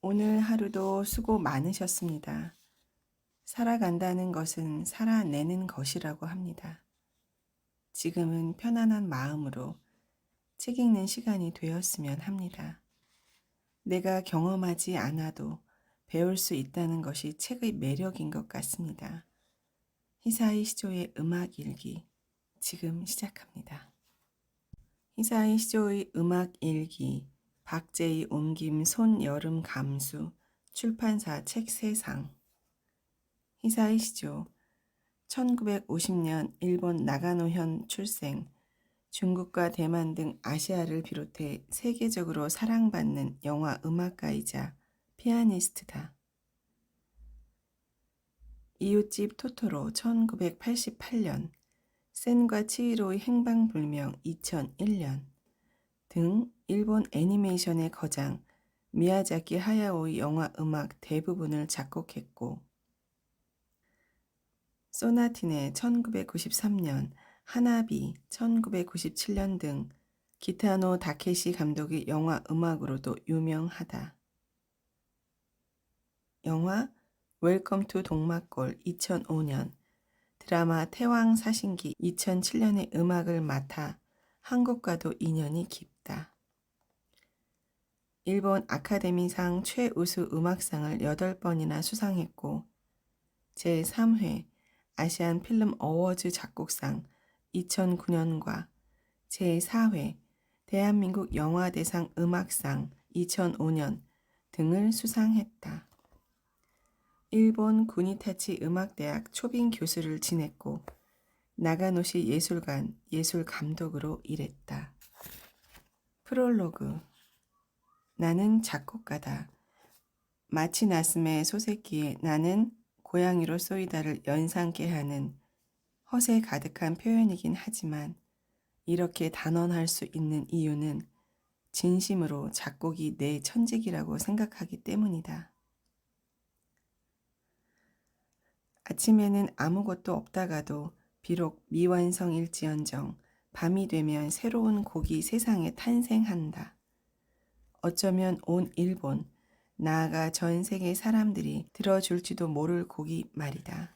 오늘 하루도 수고 많으셨습니다. 살아간다는 것은 살아내는 것이라고 합니다. 지금은 편안한 마음으로 책 읽는 시간이 되었으면 합니다. 내가 경험하지 않아도 배울 수 있다는 것이 책의 매력인 것 같습니다. 히사이 시조의 음악 일기, 지금 시작합니다. 히사이 시조의 음악 일기, 박제의 옮김 손여름 감수, 출판사 책세상. 히사이 시조, 1950년 일본 나가노현 출생, 중국과 대만 등 아시아를 비롯해 세계적으로 사랑받는 영화 음악가이자 피아니스트다. 이웃집 토토로 1988년, 센과 치히로의 행방불명 2001년 등 일본 애니메이션의 거장 미야자키 하야오의 영화 음악 대부분을 작곡했고, 소나티네 1993년, 하나비 1997년 등 기타노 다케시 감독의 영화 음악으로도 유명하다. 영화 웰컴 투 동막골 2005년, 드라마 태왕 사신기 2007년의 음악을 맡아 한국과도 인연이 깊다. 일본 아카데미상 최우수 음악상을 8번이나 수상했고 제3회 아시안 필름 어워즈 작곡상 2009년과 제4회 대한민국 영화대상 음악상 2005년 등을 수상했다. 일본 구니타치 음악대학 초빙 교수를 지냈고 나가노시 예술관 예술감독으로 일했다. 프롤로그. 나는 작곡가다. 마치 나스메 소세키의 나는 고양이로 쏘이다를 연상케 하는 허세 가득한 표현이긴 하지만 이렇게 단언할 수 있는 이유는 진심으로 작곡이 내 천직이라고 생각하기 때문이다. 아침에는 아무것도 없다가도 비록 미완성일지언정 밤이 되면 새로운 곡이 세상에 탄생한다. 어쩌면 온 일본, 나아가 전 세계 사람들이 들어줄지도 모를 곡이 말이다.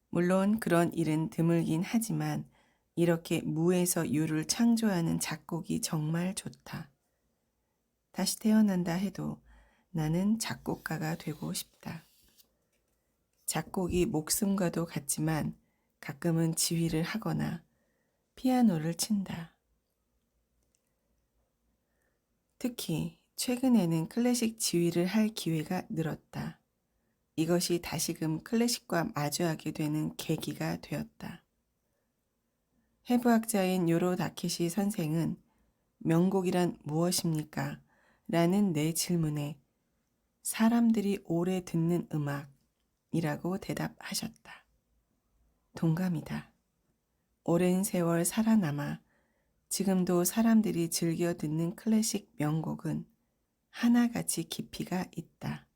물론 그런 일은 드물긴 하지만 이렇게 무에서 유를 창조하는 작곡이 정말 좋다. 다시 태어난다 해도 나는 작곡가가 되고 싶다. 작곡이 목숨과도 같지만 가끔은 지휘를 하거나 피아노를 친다. 특히 최근에는 클래식 지휘를 할 기회가 늘었다. 이것이 다시금 클래식과 마주하게 되는 계기가 되었다. 해부학자인 요로 다케시 선생은 명곡이란 무엇입니까? 라는 내 질문에 사람들이 오래 듣는 음악이라고 대답하셨다. 동감이다. 오랜 세월 살아남아 지금도 사람들이 즐겨 듣는 클래식 명곡은 하나같이 깊이가 있다.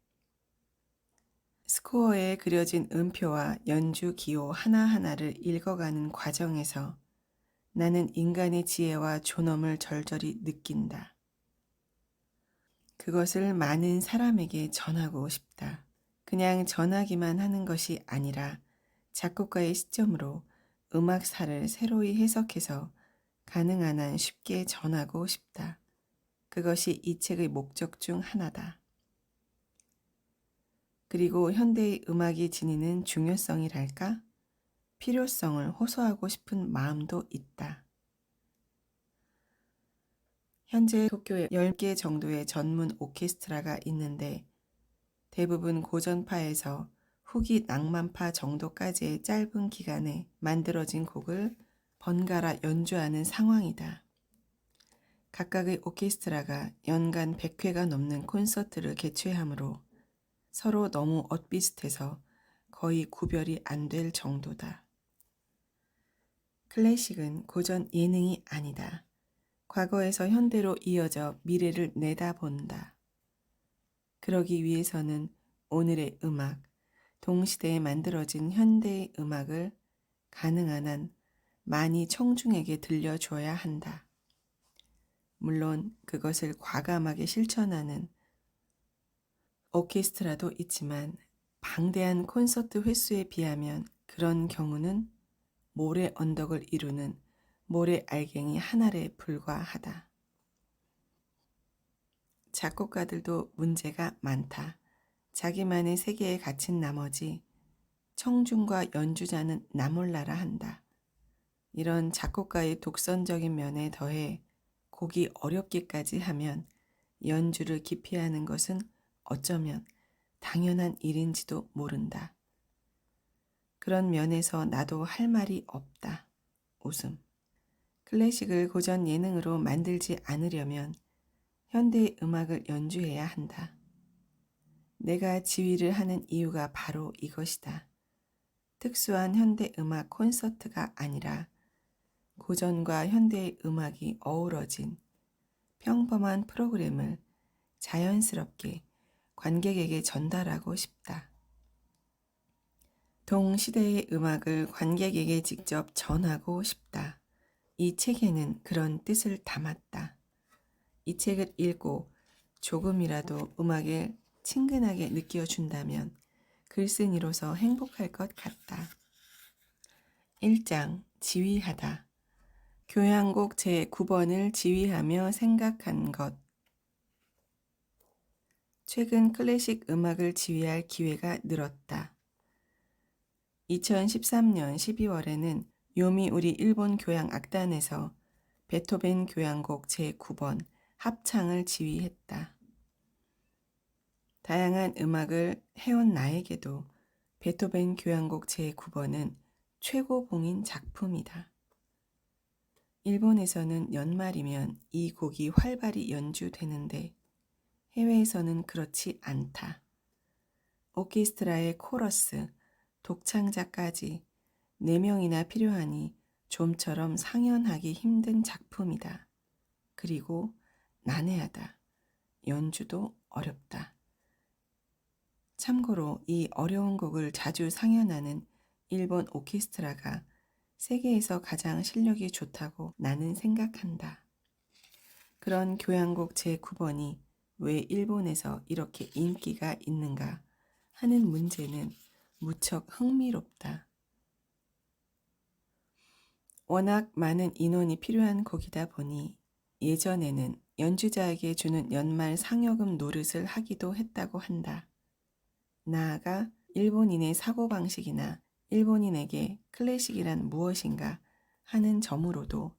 스코어에 그려진 음표와 연주 기호 하나하나를 읽어가는 과정에서 나는 인간의 지혜와 존엄을 절절히 느낀다. 그것을 많은 사람에게 전하고 싶다. 그냥 전하기만 하는 것이 아니라 작곡가의 시점으로 음악사를 새로이 해석해서 가능한 한 쉽게 전하고 싶다. 그것이 이 책의 목적 중 하나다. 그리고 현대의 음악이 지니는 중요성이랄까? 필요성을 호소하고 싶은 마음도 있다. 현재 도쿄에 10개 정도의 전문 오케스트라가 있는데 대부분 고전파에서 후기 낭만파 정도까지의 짧은 기간에 만들어진 곡을 번갈아 연주하는 상황이다. 각각의 오케스트라가 연간 100회가 넘는 콘서트를 개최하므로 서로 너무 엇비슷해서 거의 구별이 안 될 정도다. 클래식은 고전 예능이 아니다. 과거에서 현대로 이어져 미래를 내다본다. 그러기 위해서는 오늘의 음악, 동시대에 만들어진 현대의 음악을 가능한 한 많이 청중에게 들려줘야 한다. 물론 그것을 과감하게 실천하는 오케스트라도 있지만 방대한 콘서트 횟수에 비하면 그런 경우는 모래 언덕을 이루는 모래 알갱이 한 알에 불과하다. 작곡가들도 문제가 많다. 자기만의 세계에 갇힌 나머지 청중과 연주자는 나 몰라라 한다. 이런 작곡가의 독선적인 면에 더해 곡이 어렵기까지 하면 연주를 기피하는 것은 어쩌면 당연한 일인지도 모른다. 그런 면에서 나도 할 말이 없다. 웃음. 클래식을 고전 예능으로 만들지 않으려면 현대 음악을 연주해야 한다. 내가 지휘를 하는 이유가 바로 이것이다. 특수한 현대 음악 콘서트가 아니라 고전과 현대의 음악이 어우러진 평범한 프로그램을 자연스럽게 관객에게 전달하고 싶다. 동시대의 음악을 관객에게 직접 전하고 싶다. 이 책에는 그런 뜻을 담았다. 이 책을 읽고 조금이라도 음악을 친근하게 느껴준다면 글쓴이로서 행복할 것 같다. 1장 지휘하다. 교향곡 제9번을 지휘하며 생각한 것. 최근 클래식 음악을 지휘할 기회가 늘었다. 2013년 12월에는 요미우리 일본 교향악단에서 베토벤 교향곡 제9번 합창을 지휘했다. 다양한 음악을 해온 나에게도 베토벤 교향곡 제9번은 최고봉인 작품이다. 일본에서는 연말이면 이 곡이 활발히 연주되는데 해외에서는 그렇지 않다. 오케스트라의 코러스, 독창자까지 4명이나 필요하니 좀처럼 상연하기 힘든 작품이다. 그리고 난해하다. 연주도 어렵다. 참고로 이 어려운 곡을 자주 상연하는 일본 오케스트라가 세계에서 가장 실력이 좋다고 나는 생각한다. 그런 교향곡 제9번이 왜 일본에서 이렇게 인기가 있는가 하는 문제는 무척 흥미롭다. 워낙 많은 인원이 필요한 곡이다 보니 예전에는 연주자에게 주는 연말 상여금 노릇을 하기도 했다고 한다. 나아가 일본인의 사고방식이나 일본인에게 클래식이란 무엇인가 하는 점으로도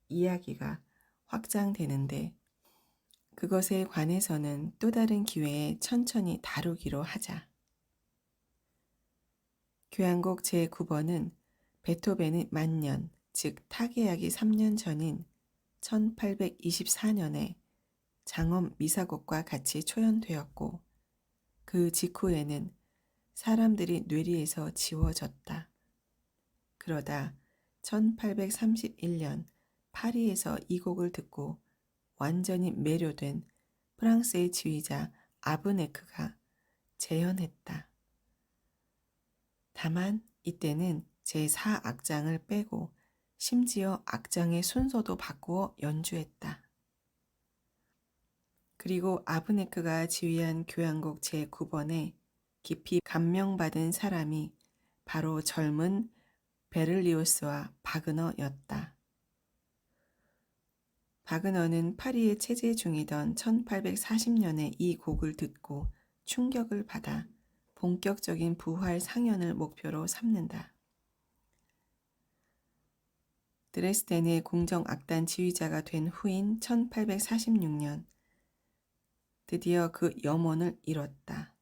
이야기가 확장되는데 그것에 관해서는 또 다른 기회에 천천히 다루기로 하자. 교향곡 제9번은 베토벤의 만년, 즉 타계약이 3년 전인 1824년에 장엄 미사곡과 같이 초연되었고 그 직후에는 사람들이 뇌리에서 지워졌다. 그러다 1831년 파리에서 이 곡을 듣고 완전히 매료된 프랑스의 지휘자 아브네크가 재현했다. 다만 이때는 제4악장을 빼고 심지어 악장의 순서도 바꾸어 연주했다. 그리고 아브네크가 지휘한 교향곡 제9번에 깊이 감명받은 사람이 바로 젊은 베를리오스와 바그너였다. 바그너는 파리에 체제 중이던 1840년에 이 곡을 듣고 충격을 받아 본격적인 부활 상연을 목표로 삼는다. 드레스덴의 궁정악단 지휘자가 된 후인 1846년 드디어 그 염원을 이뤘다.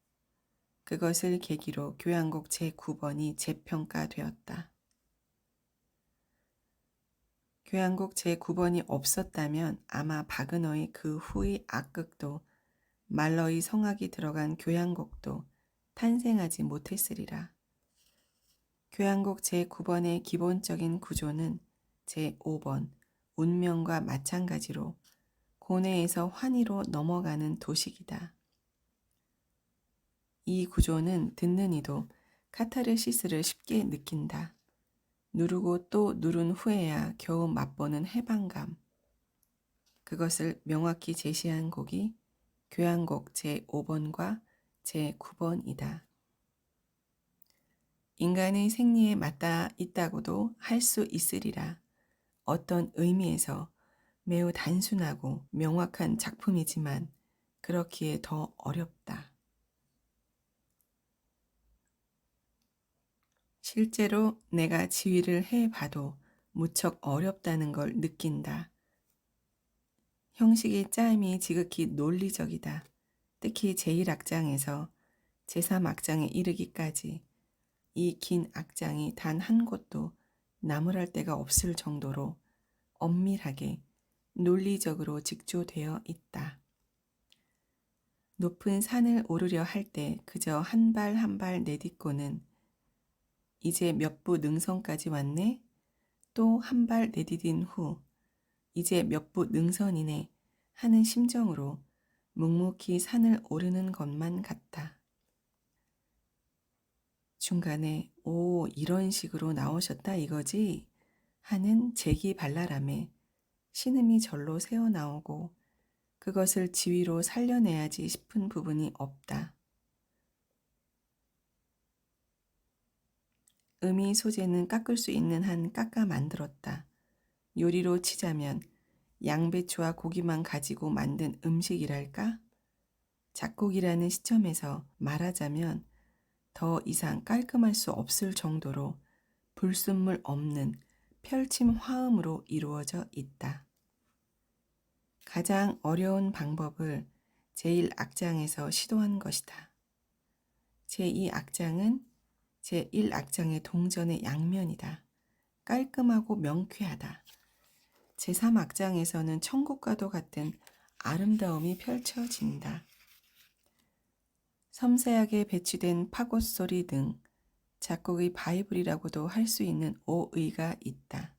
그것을 계기로 교향곡 제9번이 재평가되었다. 교향곡 제9번이 없었다면 아마 바그너의 그 후의 악극도 말러의 성악이 들어간 교향곡도 탄생하지 못했으리라. 교향곡 제9번의 기본적인 구조는 제5번 운명과 마찬가지로 고뇌에서 환희로 넘어가는 도식이다. 이 구조는 듣는 이도 카타르시스를 쉽게 느낀다. 누르고 또 누른 후에야 겨우 맛보는 해방감. 그것을 명확히 제시한 곡이 교향곡 제5번과 제9번이다. 인간의 생리에 맞닿아 있다고도 할 수 있으리라. 어떤 의미에서 매우 단순하고 명확한 작품이지만 그렇기에 더 어렵다. 실제로 내가 지휘를 해봐도 무척 어렵다는 걸 느낀다. 형식의 짜임이 지극히 논리적이다. 특히 제1악장에서 제3악장에 이르기까지 이 긴 악장이 단 한 곳도 나무랄 데가 없을 정도로 엄밀하게 논리적으로 직조되어 있다. 높은 산을 오르려 할 때 그저 한 발 한 발 내딛고는 이제 몇 부 능선까지 왔네? 또 한 발 내디딘 후 이제 몇 부 능선이네 하는 심정으로 묵묵히 산을 오르는 것만 같다. 중간에 오 이런 식으로 나오셨다 이거지? 하는 재기발랄함에 신음이 절로 새어나오고 그것을 지위로 살려내야지 싶은 부분이 없다. 음이 소재는 깎을 수 있는 한 깎아 만들었다. 요리로 치자면 양배추와 고기만 가지고 만든 음식이랄까? 작곡이라는 시점에서 말하자면 더 이상 깔끔할 수 없을 정도로 불순물 없는 펼침 화음으로 이루어져 있다. 가장 어려운 방법을 제1악장에서 시도한 것이다. 제2악장은 제1악장의 동전의 양면이다. 깔끔하고 명쾌하다. 제3악장에서는 천국과도 같은 아름다움이 펼쳐진다. 섬세하게 배치된 파고 소리 등 작곡의 바이블이라고도 할 수 있는 오의가 있다.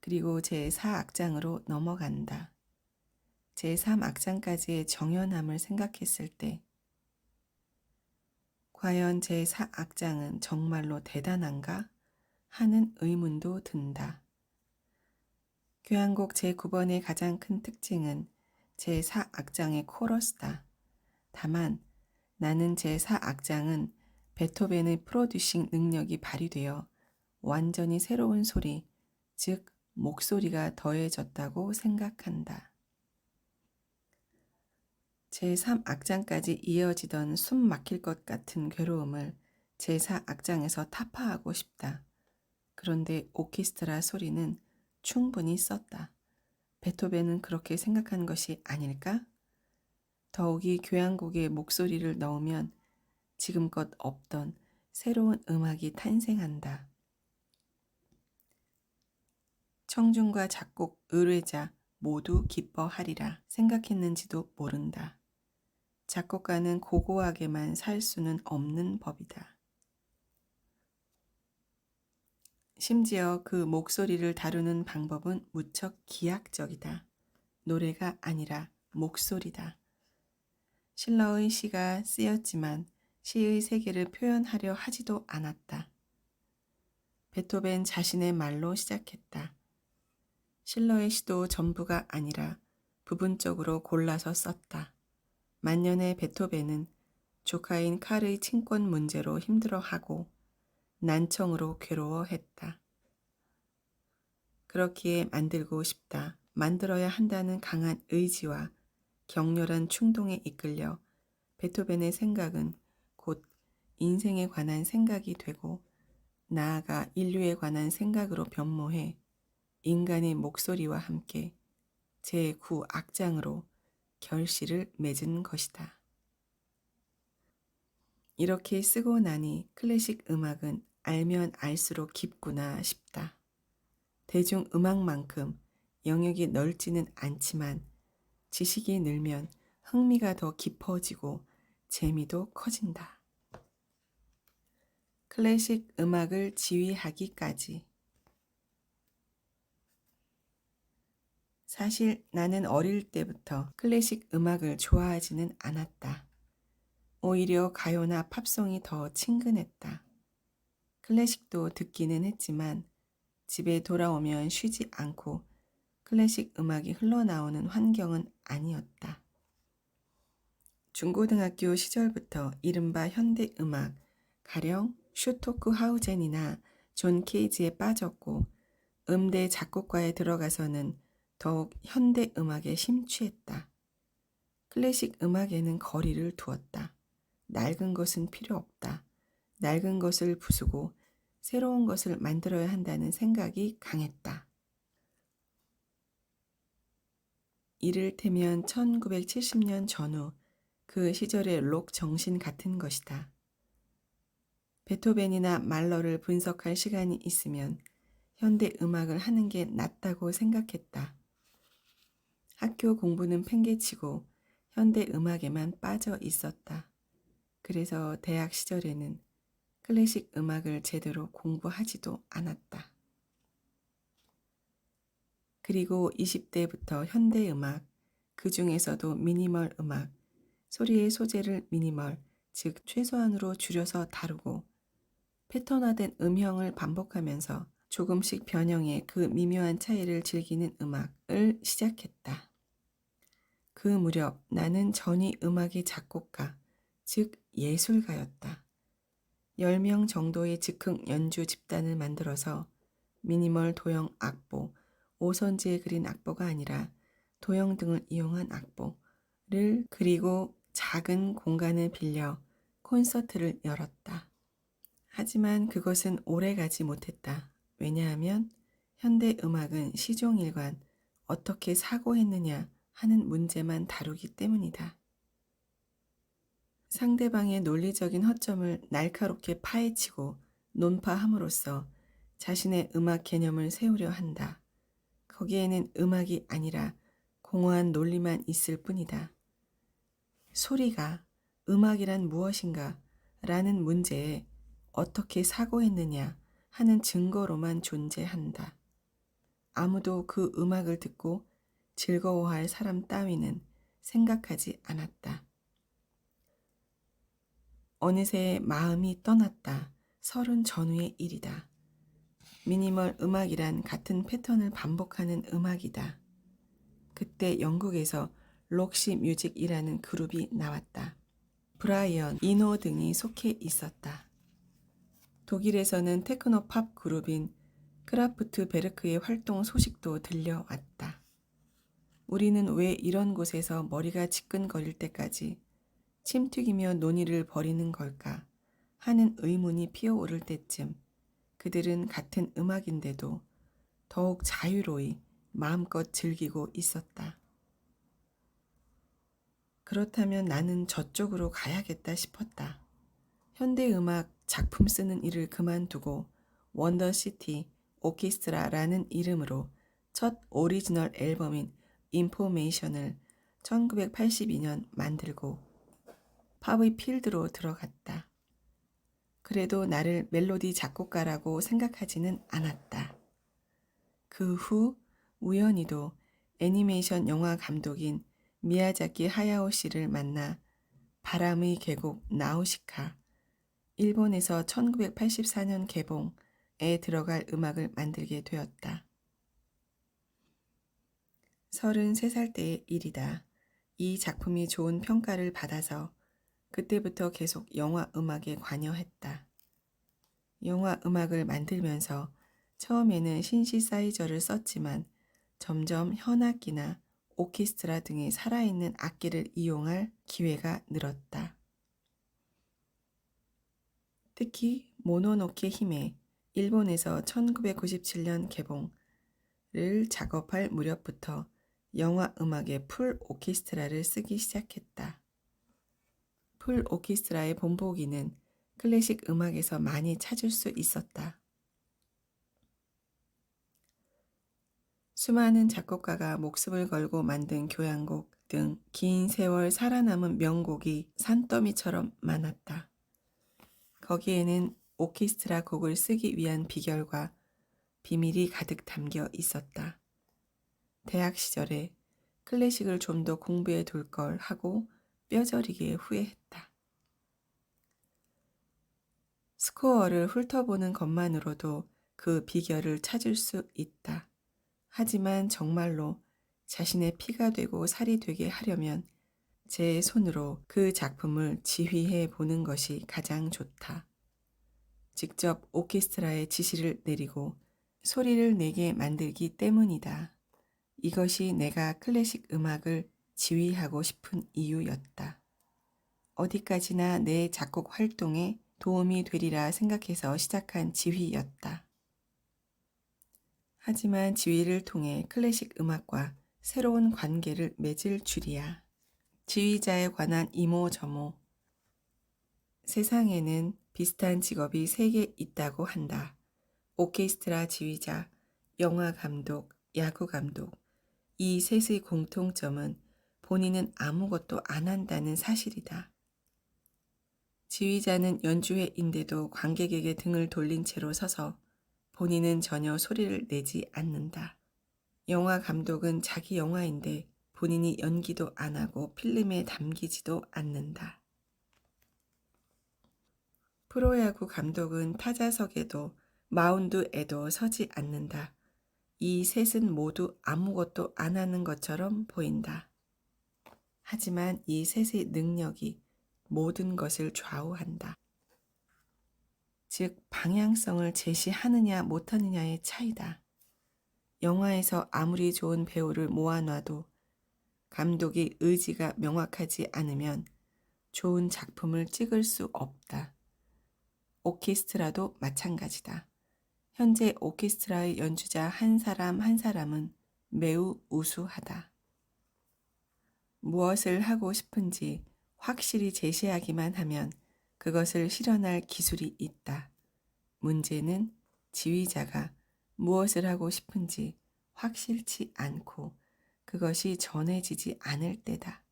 그리고 제4악장으로 넘어간다. 제3악장까지의 정연함을 생각했을 때 과연 제4악장은 정말로 대단한가 하는 의문도 든다. 교향곡 제9번의 가장 큰 특징은 제4악장의 코러스다. 다만 나는 제4악장은 베토벤의 프로듀싱 능력이 발휘되어 완전히 새로운 소리, 즉 목소리가 더해졌다고 생각한다. 제3악장까지 이어지던 숨 막힐 것 같은 괴로움을 제4악장에서 타파하고 싶다. 그런데 오케스트라 소리는 충분히 썼다. 베토벤은 그렇게 생각한 것이 아닐까? 더욱이 교향곡에 목소리를 넣으면 지금껏 없던 새로운 음악이 탄생한다. 청중과 작곡, 의뢰자 모두 기뻐하리라 생각했는지도 모른다. 작곡가는 고고하게만 살 수는 없는 법이다. 심지어 그 목소리를 다루는 방법은 무척 기하학적이다. 노래가 아니라 목소리다. 실러의 시가 쓰였지만 시의 세계를 표현하려 하지도 않았다. 베토벤 자신의 말로 시작했다. 실러의 시도 전부가 아니라 부분적으로 골라서 썼다. 만년의 베토벤은 조카인 칼의 친권 문제로 힘들어하고 난청으로 괴로워했다. 그렇기에 만들고 싶다, 만들어야 한다는 강한 의지와 격렬한 충동에 이끌려 베토벤의 생각은 곧 인생에 관한 생각이 되고 나아가 인류에 관한 생각으로 변모해 인간의 목소리와 함께 제9악장으로 결실을 맺은 것이다. 이렇게 쓰고 나니 클래식 음악은 알면 알수록 깊구나 싶다. 대중음악만큼 영역이 넓지는 않지만 지식이 늘면 흥미가 더 깊어지고 재미도 커진다. 클래식 음악을 지휘하기까지. 사실 나는 어릴 때부터 클래식 음악을 좋아하지는 않았다. 오히려 가요나 팝송이 더 친근했다. 클래식도 듣기는 했지만 집에 돌아오면 쉬지 않고 클래식 음악이 흘러나오는 환경은 아니었다. 중고등학교 시절부터 이른바 현대음악, 가령 슈토크하우젠이나 존 케이지에 빠졌고 음대 작곡과에 들어가서는 더욱 현대음악에 심취했다. 클래식 음악에는 거리를 두었다. 낡은 것은 필요 없다. 낡은 것을 부수고 새로운 것을 만들어야 한다는 생각이 강했다. 이를테면 1970년 전후 그 시절의 록 정신 같은 것이다. 베토벤이나 말러를 분석할 시간이 있으면 현대 음악을 하는 게 낫다고 생각했다. 학교 공부는 팽개치고 현대 음악에만 빠져 있었다. 그래서 대학 시절에는 클래식 음악을 제대로 공부하지도 않았다. 그리고 20대부터 현대 음악, 그 중에서도 미니멀 음악, 소리의 소재를 미니멀, 즉 최소한으로 줄여서 다루고 패턴화된 음형을 반복하면서 조금씩 변형해 그 미묘한 차이를 즐기는 음악을 시작했다. 그 무렵 나는 전위 음악의 작곡가, 즉 예술가였다. 10명 정도의 즉흥 연주 집단을 만들어서 미니멀 도형 악보, 5선지에 그린 악보가 아니라 도형 등을 이용한 악보를 그리고 작은 공간을 빌려 콘서트를 열었다. 하지만 그것은 오래 가지 못했다. 왜냐하면 현대 음악은 시종일관 어떻게 사고했느냐 하는 문제만 다루기 때문이다. 상대방의 논리적인 허점을 날카롭게 파헤치고 논파함으로써 자신의 음악 개념을 세우려 한다. 거기에는 음악이 아니라 공허한 논리만 있을 뿐이다. 소리가 음악이란 무엇인가 라는 문제에 어떻게 사고했느냐 하는 증거로만 존재한다. 아무도 그 음악을 듣고 즐거워할 사람 따위는 생각하지 않았다. 어느새 마음이 떠났다. 30 전후의 일이다. 미니멀 음악이란 같은 패턴을 반복하는 음악이다. 그때 영국에서 록시 뮤직이라는 그룹이 나왔다. 브라이언, 이노 등이 속해 있었다. 독일에서는 테크노 팝 그룹인 크라프트베르크의 활동 소식도 들려왔다. 우리는 왜 이런 곳에서 머리가 지끈거릴 때까지 침튀기며 논의를 벌이는 걸까 하는 의문이 피어오를 때쯤 그들은 같은 음악인데도 더욱 자유로이 마음껏 즐기고 있었다. 그렇다면 나는 저쪽으로 가야겠다 싶었다. 현대음악 작품 쓰는 일을 그만두고 원더시티 오케스트라라는 이름으로 첫 오리지널 앨범인 인포메이션을 1982년 만들고 팝의 필드로 들어갔다. 그래도 나를 멜로디 작곡가라고 생각하지는 않았다. 그 후 우연히도 애니메이션 영화 감독인 미야자키 하야오 씨를 만나 바람의 계곡 나우시카, 일본에서 1984년 개봉에 들어갈 음악을 만들게 되었다. 33살 때의 일이다. 이 작품이 좋은 평가를 받아서 그때부터 계속 영화 음악에 관여했다. 영화 음악을 만들면서 처음에는 신시사이저를 썼지만 점점 현악기나 오케스트라 등의 살아있는 악기를 이용할 기회가 늘었다. 특히 모노노케 히메, 일본에서 1997년 개봉을 작업할 무렵부터 영화 음악에 풀 오케스트라를 쓰기 시작했다. 풀 오케스트라의 본보기는 클래식 음악에서 많이 찾을 수 있었다. 수많은 작곡가가 목숨을 걸고 만든 교향곡 등 긴 세월 살아남은 명곡이 산더미처럼 많았다. 거기에는 오케스트라 곡을 쓰기 위한 비결과 비밀이 가득 담겨 있었다. 대학 시절에 클래식을 좀 더 공부해 둘 걸 하고 뼈저리게 후회했다. 스코어를 훑어보는 것만으로도 그 비결을 찾을 수 있다. 하지만 정말로 자신의 피가 되고 살이 되게 하려면 제 손으로 그 작품을 지휘해 보는 것이 가장 좋다. 직접 오케스트라에 지시를 내리고 소리를 내게 만들기 때문이다. 이것이 내가 클래식 음악을 지휘하고 싶은 이유였다. 어디까지나 내 작곡 활동에 도움이 되리라 생각해서 시작한 지휘였다. 하지만 지휘를 통해 클래식 음악과 새로운 관계를 맺을 줄이야. 지휘자에 관한 이모저모. 세상에는 비슷한 직업이 3개 있다고 한다. 오케스트라 지휘자, 영화 감독, 야구 감독. 이 셋의 공통점은 본인은 아무것도 안 한다는 사실이다. 지휘자는 연주회인데도 관객에게 등을 돌린 채로 서서 본인은 전혀 소리를 내지 않는다. 영화 감독은 자기 영화인데 본인이 연기도 안 하고 필름에 담기지도 않는다. 프로야구 감독은 타자석에도 마운드에도 서지 않는다. 이 셋은 모두 아무것도 안 하는 것처럼 보인다. 하지만 이 셋의 능력이 모든 것을 좌우한다. 즉, 방향성을 제시하느냐 못하느냐의 차이다. 영화에서 아무리 좋은 배우를 모아놔도 감독이 의지가 명확하지 않으면 좋은 작품을 찍을 수 없다. 오케스트라도 마찬가지다. 현재 오케스트라의 연주자 한 사람 한 사람은 매우 우수하다. 무엇을 하고 싶은지 확실히 제시하기만 하면 그것을 실현할 기술이 있다. 문제는 지휘자가 무엇을 하고 싶은지 확실치 않고 그것이 전해지지 않을 때다.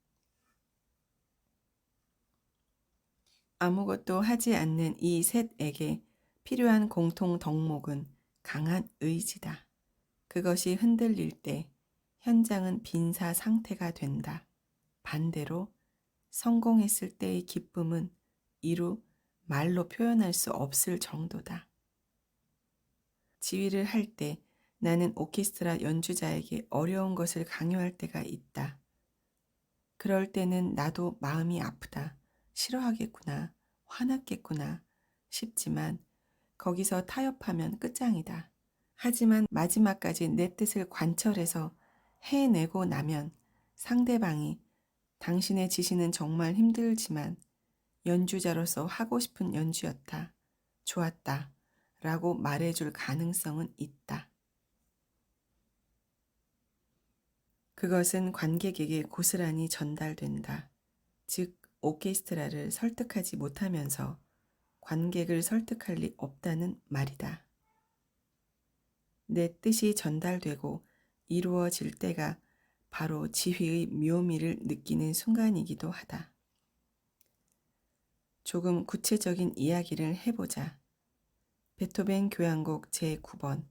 아무것도 하지 않는 이 셋에게 필요한 공통 덕목은 강한 의지다. 그것이 흔들릴 때 현장은 빈사 상태가 된다. 반대로 성공했을 때의 기쁨은 이루 말로 표현할 수 없을 정도다. 지휘를 할 때 나는 오케스트라 연주자에게 어려운 것을 강요할 때가 있다. 그럴 때는 나도 마음이 아프다. 싫어하겠구나. 화났겠구나 싶지만 거기서 타협하면 끝장이다. 하지만 마지막까지 내 뜻을 관철해서 해내고 나면 상대방이 당신의 지시는 정말 힘들지만 연주자로서 하고 싶은 연주였다. 좋았다. 라고 말해줄 가능성은 있다. 그것은 관객에게 고스란히 전달된다. 즉, 오케스트라를 설득하지 못하면서 관객을 설득할 리 없다는 말이다. 내 뜻이 전달되고 이루어질 때가 바로 지휘의 묘미를 느끼는 순간이기도 하다. 조금 구체적인 이야기를 해보자. 베토벤 교향곡 제9번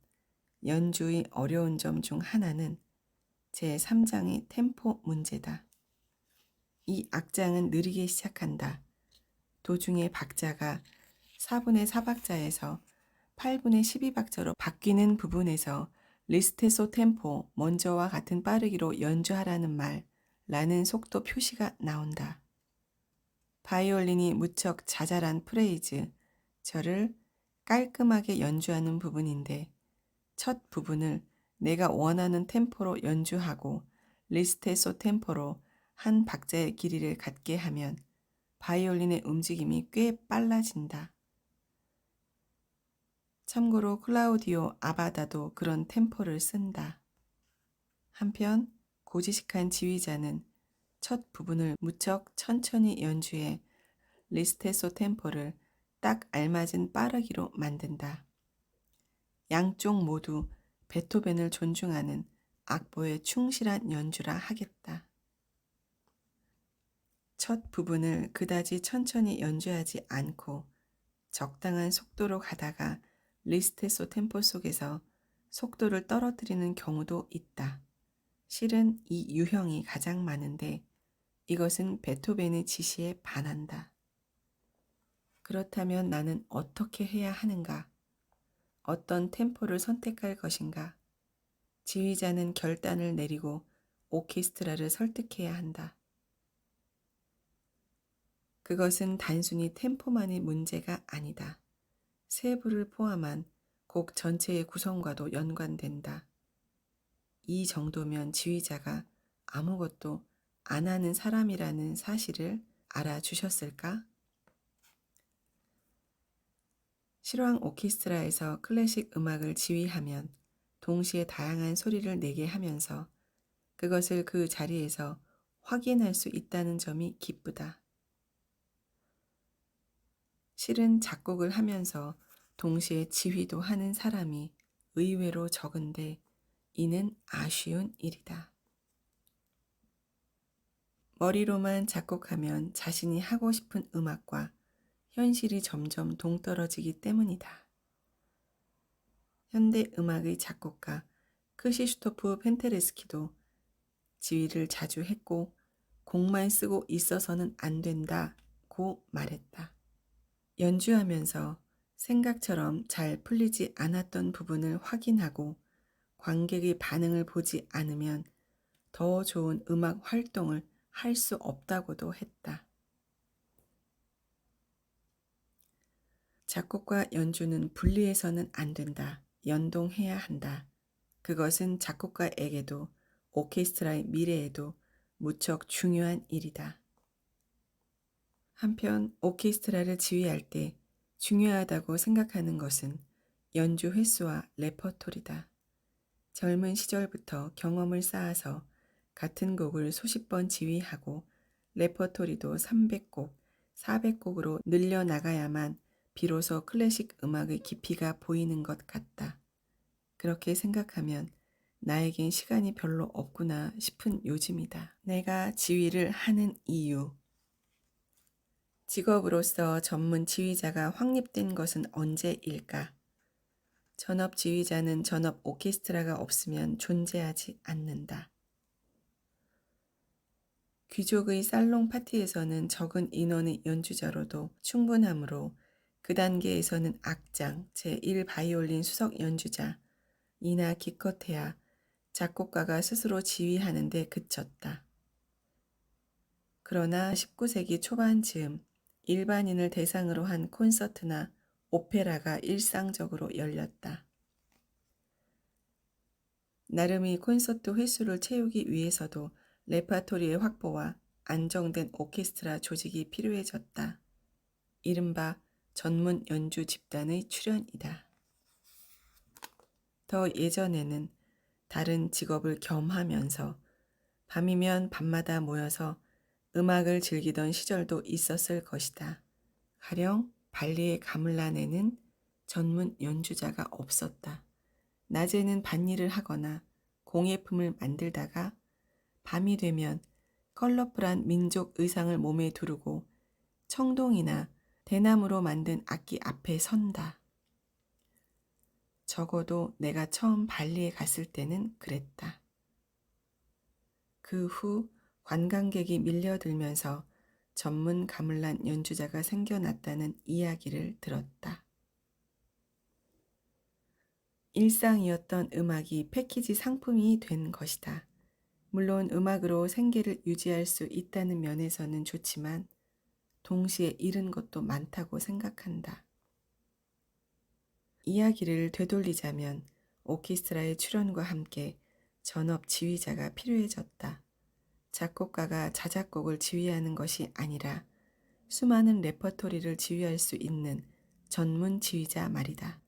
연주의 어려운 점 중 하나는 제3장의 템포 문제다. 이 악장은 느리게 시작한다. 도중에 박자가 4분의 4박자에서 8분의 12박자로 바뀌는 부분에서 리스테소 템포 먼저와 같은 빠르기로 연주하라는 말 라는 속도 표시가 나온다. 바이올린이 무척 자잘한 프레이즈, 저를 깔끔하게 연주하는 부분인데 첫 부분을 내가 원하는 템포로 연주하고 리스테소 템포로 한 박자의 길이를 갖게 하면 바이올린의 움직임이 꽤 빨라진다. 참고로 클라우디오 아바다도 그런 템포를 쓴다. 한편 고지식한 지휘자는 첫 부분을 무척 천천히 연주해 리스테소 템포를 딱 알맞은 빠르기로 만든다. 양쪽 모두 베토벤을 존중하는 악보에 충실한 연주라 하겠다. 첫 부분을 그다지 천천히 연주하지 않고 적당한 속도로 가다가 리스테소 템포 속에서 속도를 떨어뜨리는 경우도 있다. 실은 이 유형이 가장 많은데 이것은 베토벤의 지시에 반한다. 그렇다면 나는 어떻게 해야 하는가? 어떤 템포를 선택할 것인가? 지휘자는 결단을 내리고 오케스트라를 설득해야 한다. 그것은 단순히 템포만의 문제가 아니다. 세부를 포함한 곡 전체의 구성과도 연관된다. 이 정도면 지휘자가 아무것도 안 하는 사람이라는 사실을 알아주셨을까? 실황 오케스트라에서 클래식 음악을 지휘하면 동시에 다양한 소리를 내게 하면서 그것을 그 자리에서 확인할 수 있다는 점이 기쁘다. 실은 작곡을 하면서 동시에 지휘도 하는 사람이 의외로 적은데 이는 아쉬운 일이다. 머리로만 작곡하면 자신이 하고 싶은 음악과 현실이 점점 동떨어지기 때문이다. 현대 음악의 작곡가 크시슈토프 펜데레스키도 지휘를 자주 했고 곡만 쓰고 있어서는 안 된다고 말했다. 연주하면서 생각처럼 잘 풀리지 않았던 부분을 확인하고 관객의 반응을 보지 않으면 더 좋은 음악 활동을 할 수 없다고도 했다. 작곡과 연주는 분리해서는 안 된다. 연동해야 한다. 그것은 작곡가에게도 오케스트라의 미래에도 무척 중요한 일이다. 한편 오케스트라를 지휘할 때 중요하다고 생각하는 것은 연주 횟수와 레퍼토리다. 젊은 시절부터 경험을 쌓아서 같은 곡을 수십 번 지휘하고 레퍼토리도 300곡, 400곡으로 늘려나가야만 비로소 클래식 음악의 깊이가 보이는 것 같다. 그렇게 생각하면 나에겐 시간이 별로 없구나 싶은 요즘이다. 내가 지휘를 하는 이유. 직업으로서 전문 지휘자가 확립된 것은 언제일까? 전업 지휘자는 전업 오케스트라가 없으면 존재하지 않는다. 귀족의 살롱 파티에서는 적은 인원의 연주자로도 충분하므로 그 단계에서는 악장, 제1바이올린 수석 연주자, 이나 기껏해야 작곡가가 스스로 지휘하는 데 그쳤다. 그러나 19세기 초반 즈음 일반인을 대상으로 한 콘서트나 오페라가 일상적으로 열렸다. 나름의 콘서트 횟수를 채우기 위해서도 레파토리의 확보와 안정된 오케스트라 조직이 필요해졌다. 이른바 전문 연주 집단의 출현이다. 더 예전에는 다른 직업을 겸하면서 밤이면 밤마다 모여서 음악을 즐기던 시절도 있었을 것이다. 가령 발리의 가물란에는 전문 연주자가 없었다. 낮에는 밭일을 하거나 공예품을 만들다가 밤이 되면 컬러풀한 민족 의상을 몸에 두르고 청동이나 대나무로 만든 악기 앞에 선다. 적어도 내가 처음 발리에 갔을 때는 그랬다. 그 후 관광객이 밀려들면서 전문 가물란 연주자가 생겨났다는 이야기를 들었다. 일상이었던 음악이 패키지 상품이 된 것이다. 물론 음악으로 생계를 유지할 수 있다는 면에서는 좋지만 동시에 잃은 것도 많다고 생각한다. 이야기를 되돌리자면 오케스트라의 출현과 함께 전업 지휘자가 필요해졌다. 작곡가가 자작곡을 지휘하는 것이 아니라 수많은 레퍼토리를 지휘할 수 있는 전문 지휘자 말이다.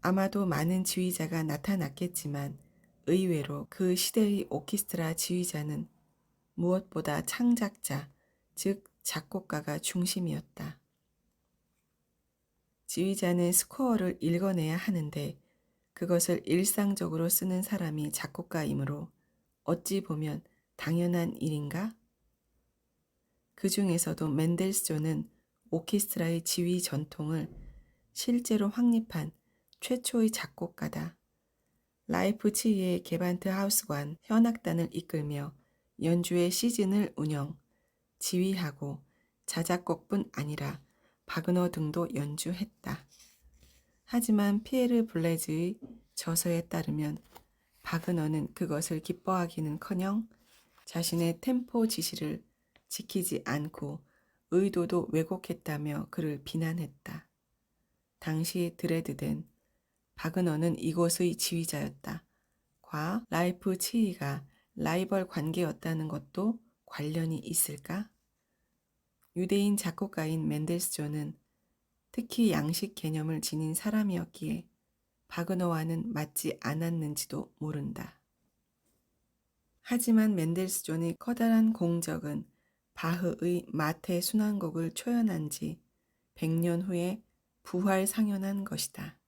아마도 많은 지휘자가 나타났겠지만 의외로 그 시대의 오케스트라 지휘자는 무엇보다 창작자, 즉 작곡가가 중심이었다. 지휘자는 스코어를 읽어내야 하는데 그것을 일상적으로 쓰는 사람이 작곡가이므로 어찌 보면 당연한 일인가? 그 중에서도 멘델스존은 오케스트라의 지휘 전통을 실제로 확립한 최초의 작곡가다. 라이프치히의 게반트 하우스관 현악단을 이끌며 연주의 시즌을 운영, 지휘하고 자작곡뿐 아니라 바그너 등도 연주했다. 하지만 피에르 블레즈의 저서에 따르면 바그너는 그것을 기뻐하기는커녕 자신의 템포 지시를 지키지 않고 의도도 왜곡했다며 그를 비난했다. 당시 드레드된 바그너는 이곳의 지휘자였다. 과 라이프치히가 라이벌 관계였다는 것도 관련이 있을까? 유대인 작곡가인 멘델스존은 특히 양식 개념을 지닌 사람이었기에 바그너와는 맞지 않았는지도 모른다. 하지만 멘델스존의 커다란 공적은 바흐의 마태 순환곡을 초연한 지 100년 후에 부활상연한 것이다.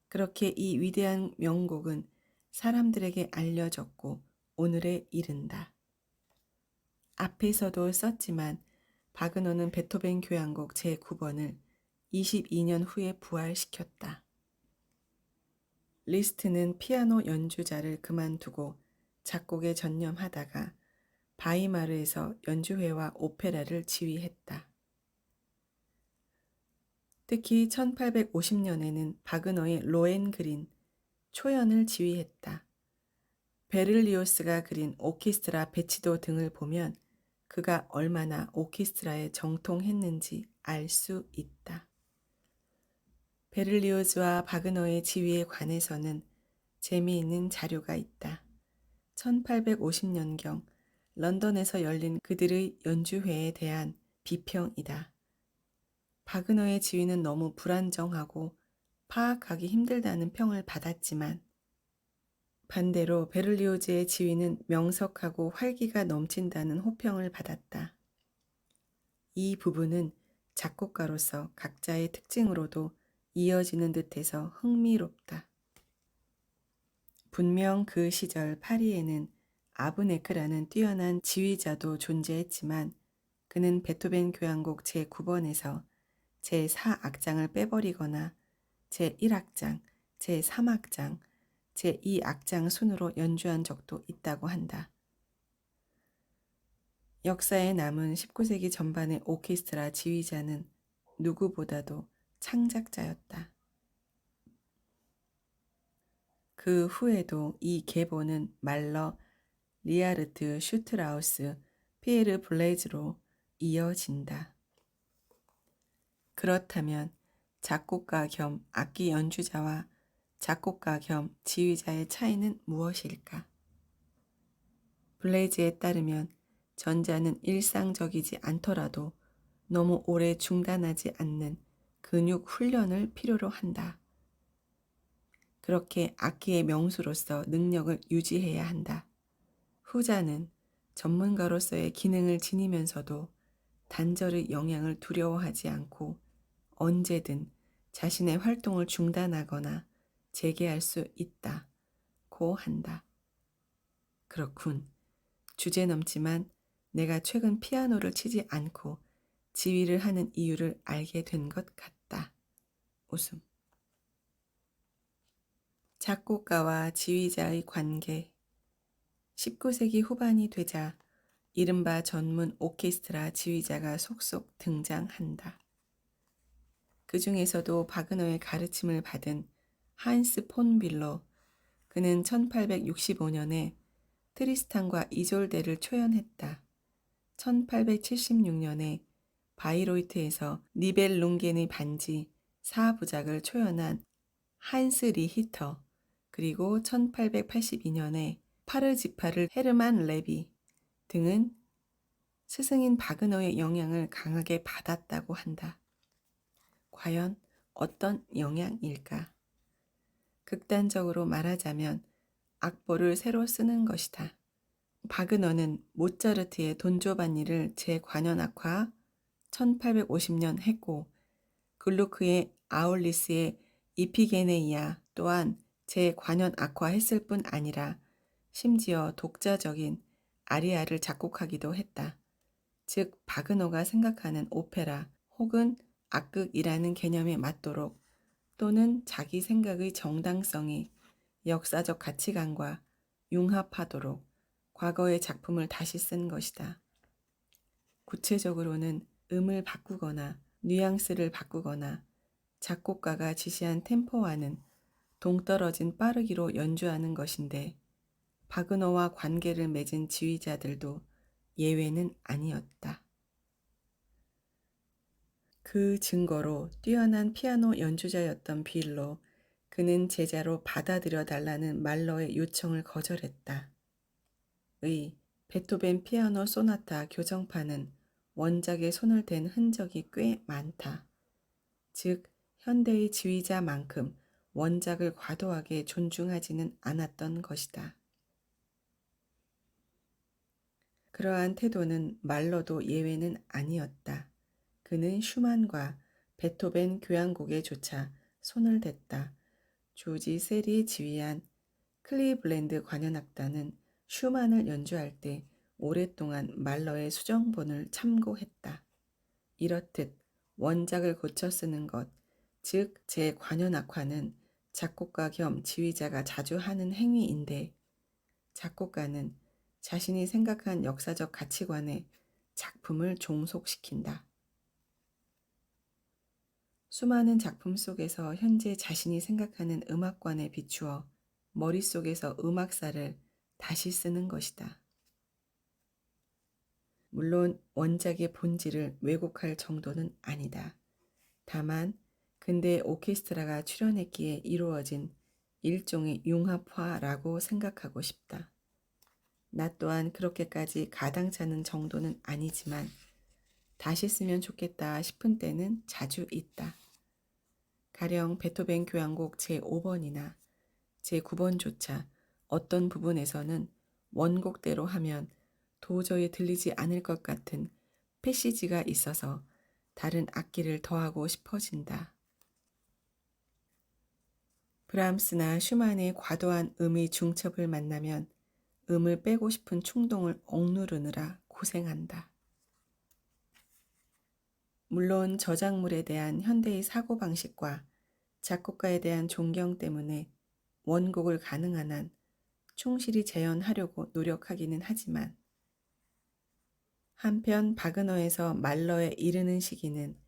그렇게 이 위대한 명곡은 사람들에게 알려졌고 오늘에 이른다. 앞에서도 썼지만 바그너는 베토벤 교향곡 제9번을 22년 후에 부활시켰다. 리스트는 피아노 연주자를 그만두고 작곡에 전념하다가 바이마르에서 연주회와 오페라를 지휘했다. 특히 1850년에는 바그너의 로엔그린 초연을 지휘했다. 베를리오스가 그린 오케스트라 배치도 등을 보면 그가 얼마나 오케스트라에 정통했는지 알 수 있다. 베를리오즈와 바그너의 지휘에 관해서는 재미있는 자료가 있다. 1850년경 런던에서 열린 그들의 연주회에 대한 비평이다. 바그너의 지휘는 너무 불안정하고 파악하기 힘들다는 평을 받았지만 반대로 베를리오즈의 지휘는 명석하고 활기가 넘친다는 호평을 받았다. 이 부분은 작곡가로서 각자의 특징으로도 이어지는 듯해서 흥미롭다. 분명 그 시절 파리에는 아브네크라는 뛰어난 지휘자도 존재했지만 그는 베토벤 교향곡 제9번에서 제4악장을 빼버리거나 제1악장, 제3악장, 제2악장 순으로 연주한 적도 있다고 한다. 역사에 남은 19세기 전반의 오케스트라 지휘자는 누구보다도 창작자였다. 그 후에도 이 계보는 말러, 리하르트 슈트라우스, 피에르 블레즈로 이어진다. 그렇다면 작곡가 겸 악기 연주자와 작곡가 겸 지휘자의 차이는 무엇일까? 블레이즈에 따르면 전자는 일상적이지 않더라도 너무 오래 중단하지 않는 근육 훈련을 필요로 한다. 그렇게 악기의 명수로서 능력을 유지해야 한다. 후자는 전문가로서의 기능을 지니면서도 단절의 영향을 두려워하지 않고 언제든 자신의 활동을 중단하거나 재개할 수 있다고 한다. 그렇군. 주제넘지만 내가 최근 피아노를 치지 않고 지휘를 하는 이유를 알게 된 것 같다. 웃음. 작곡가와 지휘자의 관계. 19세기 후반이 되자 이른바 전문 오케스트라 지휘자가 속속 등장한다. 그 중에서도 바그너의 가르침을 받은 한스 폰 빌러, 그는 1865년에 트리스탄과 이졸데를 초연했다. 1876년에 바이로이트에서 니벨룽겐의 반지 4부작을 초연한 한스 리히터, 그리고 1882년에 파르지파를 헤르만 레비 등은 스승인 바그너의 영향을 강하게 받았다고 한다. 과연 어떤 영향일까? 극단적으로 말하자면 악보를 새로 쓰는 것이다. 바그너는 모차르트의 돈조반니를 제관현악화 1850년 했고 글루크의 아울리스의 이피게네이아 또한 제관현악화했을 뿐 아니라 심지어 독자적인 아리아를 작곡하기도 했다. 즉 바그너가 생각하는 오페라 혹은 악극이라는 개념에 맞도록 또는 자기 생각의 정당성이 역사적 가치관과 융합하도록 과거의 작품을 다시 쓴 것이다. 구체적으로는 음을 바꾸거나 뉘앙스를 바꾸거나 작곡가가 지시한 템포와는 동떨어진 빠르기로 연주하는 것인데 바그너와 관계를 맺은 지휘자들도 예외는 아니었다. 그 증거로 뛰어난 피아노 연주자였던 빌로 그는 제자로 받아들여 달라는 말러의 요청을 거절했다. 의 베토벤 피아노 소나타 교정판은 원작에 손을 댄 흔적이 꽤 많다. 즉 현대의 지휘자만큼 원작을 과도하게 존중하지는 않았던 것이다. 그러한 태도는 말러도 예외는 아니었다. 그는 슈만과 베토벤 교향곡에조차 손을 댔다. 조지 셀이 지휘한 클리블랜드 관현악단은 슈만을 연주할 때 오랫동안 말러의 수정본을 참고했다. 이렇듯 원작을 고쳐 쓰는 것, 즉 재관현악화는 작곡가 겸 지휘자가 자주 하는 행위인데 작곡가는 자신이 생각한 역사적 가치관에 작품을 종속시킨다. 수많은 작품 속에서 현재 자신이 생각하는 음악관에 비추어 머릿속에서 음악사를 다시 쓰는 것이다. 물론 원작의 본질을 왜곡할 정도는 아니다. 다만 근대 오케스트라가 출연했기에 이루어진 일종의 융합화라고 생각하고 싶다. 나 또한 그렇게까지 가당찮은 정도는 아니지만 다시 쓰면 좋겠다 싶은 때는 자주 있다. 가령 베토벤 교향곡 제5번이나 제9번조차 어떤 부분에서는 원곡대로 하면 도저히 들리지 않을 것 같은 패시지가 있어서 다른 악기를 더하고 싶어진다. 브람스나 슈만의 과도한 음의 중첩을 만나면 음을 빼고 싶은 충동을 억누르느라 고생한다. 물론 저작물에 대한 현대의 사고방식과 작곡가에 대한 존경 때문에 원곡을 가능한 한 충실히 재현하려고 노력하기는 하지만 한편 바그너에서 말러에 이르는 시기는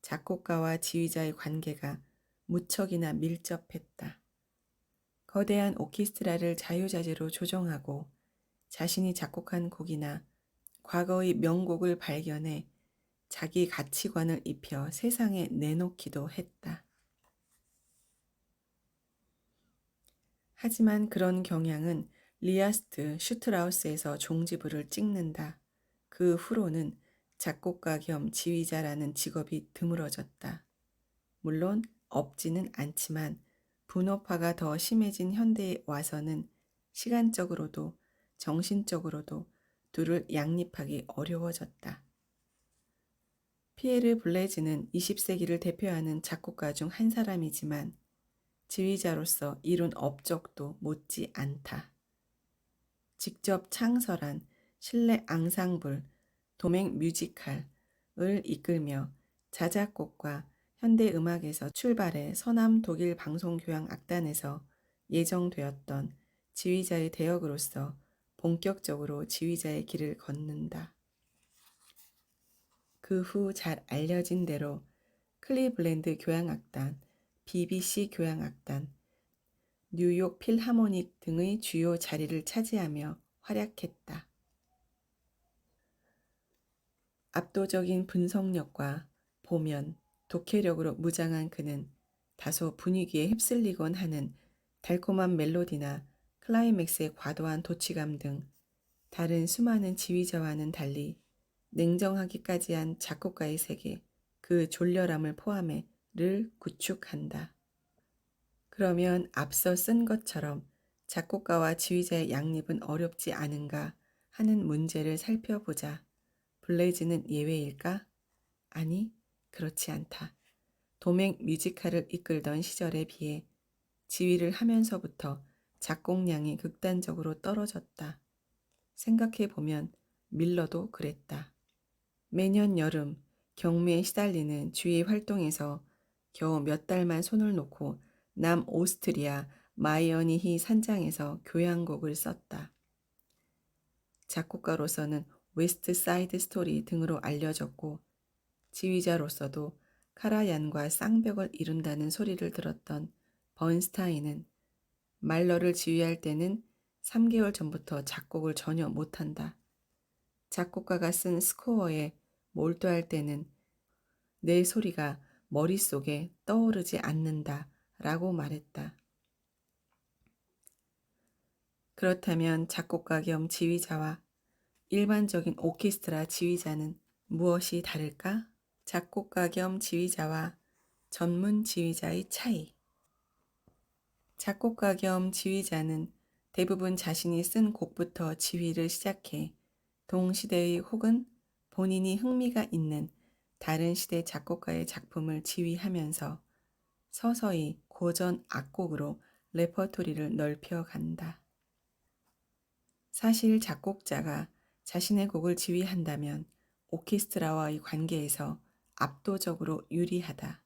작곡가와 지휘자의 관계가 무척이나 밀접했다. 거대한 오케스트라를 자유자재로 조정하고 자신이 작곡한 곡이나 과거의 명곡을 발견해 자기 가치관을 입혀 세상에 내놓기도 했다. 하지만 그런 경향은 리아스트 슈트라우스에서 종지부를 찍는다. 그 후로는 작곡가 겸 지휘자라는 직업이 드물어졌다. 물론 없지는 않지만 분업화가 더 심해진 현대에 와서는 시간적으로도 정신적으로도 둘을 양립하기 어려워졌다. 피에르 블레즈는 20세기를 대표하는 작곡가 중 한 사람이지만 지휘자로서 이룬 업적도 못지 않다. 직접 창설한 실내 앙상블, 도맹 뮤지컬을 이끌며 자작곡과 현대 음악에서 출발해 서남 독일 방송교향 악단에서 예정되었던 지휘자의 대역으로서 본격적으로 지휘자의 길을 걷는다. 그 후 잘 알려진 대로 클리블랜드 교향악단, BBC 교향악단, 뉴욕 필하모닉 등의 주요 자리를 차지하며 활약했다. 압도적인 분석력과 보면, 독해력으로 무장한 그는 다소 분위기에 휩쓸리곤 하는 달콤한 멜로디나 클라이맥스의 과도한 도취감 등 다른 수많은 지휘자와는 달리 냉정하기까지 한 작곡가의 세계, 그 졸렬함을 포함해를 구축한다. 그러면 앞서 쓴 것처럼 작곡가와 지휘자의 양립은 어렵지 않은가 하는 문제를 살펴보자. 블레이즈는 예외일까? 아니, 그렇지 않다. 도맹 뮤지컬을 이끌던 시절에 비해 지휘를 하면서부터 작곡량이 극단적으로 떨어졌다. 생각해보면 밀러도 그랬다. 매년 여름 경매에 시달리는 주위 활동에서 겨우 몇 달만 손을 놓고 남 오스트리아 마이어니히 산장에서 교향곡을 썼다. 작곡가로서는 웨스트 사이드 스토리 등으로 알려졌고 지휘자로서도 카라얀과 쌍벽을 이룬다는 소리를 들었던 번스타인은 말러를 지휘할 때는 3개월 전부터 작곡을 전혀 못한다. 작곡가가 쓴 스코어에 몰두할 때는 내 소리가 머릿속에 떠오르지 않는다 라고 말했다. 그렇다면 작곡가 겸 지휘자와 일반적인 오케스트라 지휘자는 무엇이 다를까? 작곡가 겸 지휘자와 전문 지휘자의 차이. 작곡가 겸 지휘자는 대부분 자신이 쓴 곡부터 지휘를 시작해 동시대의 혹은 본인이 흥미가 있는 다른 시대 작곡가의 작품을 지휘하면서 서서히 고전 악곡으로 레퍼토리를 넓혀간다. 사실 작곡자가 자신의 곡을 지휘한다면 오케스트라와의 관계에서 압도적으로 유리하다.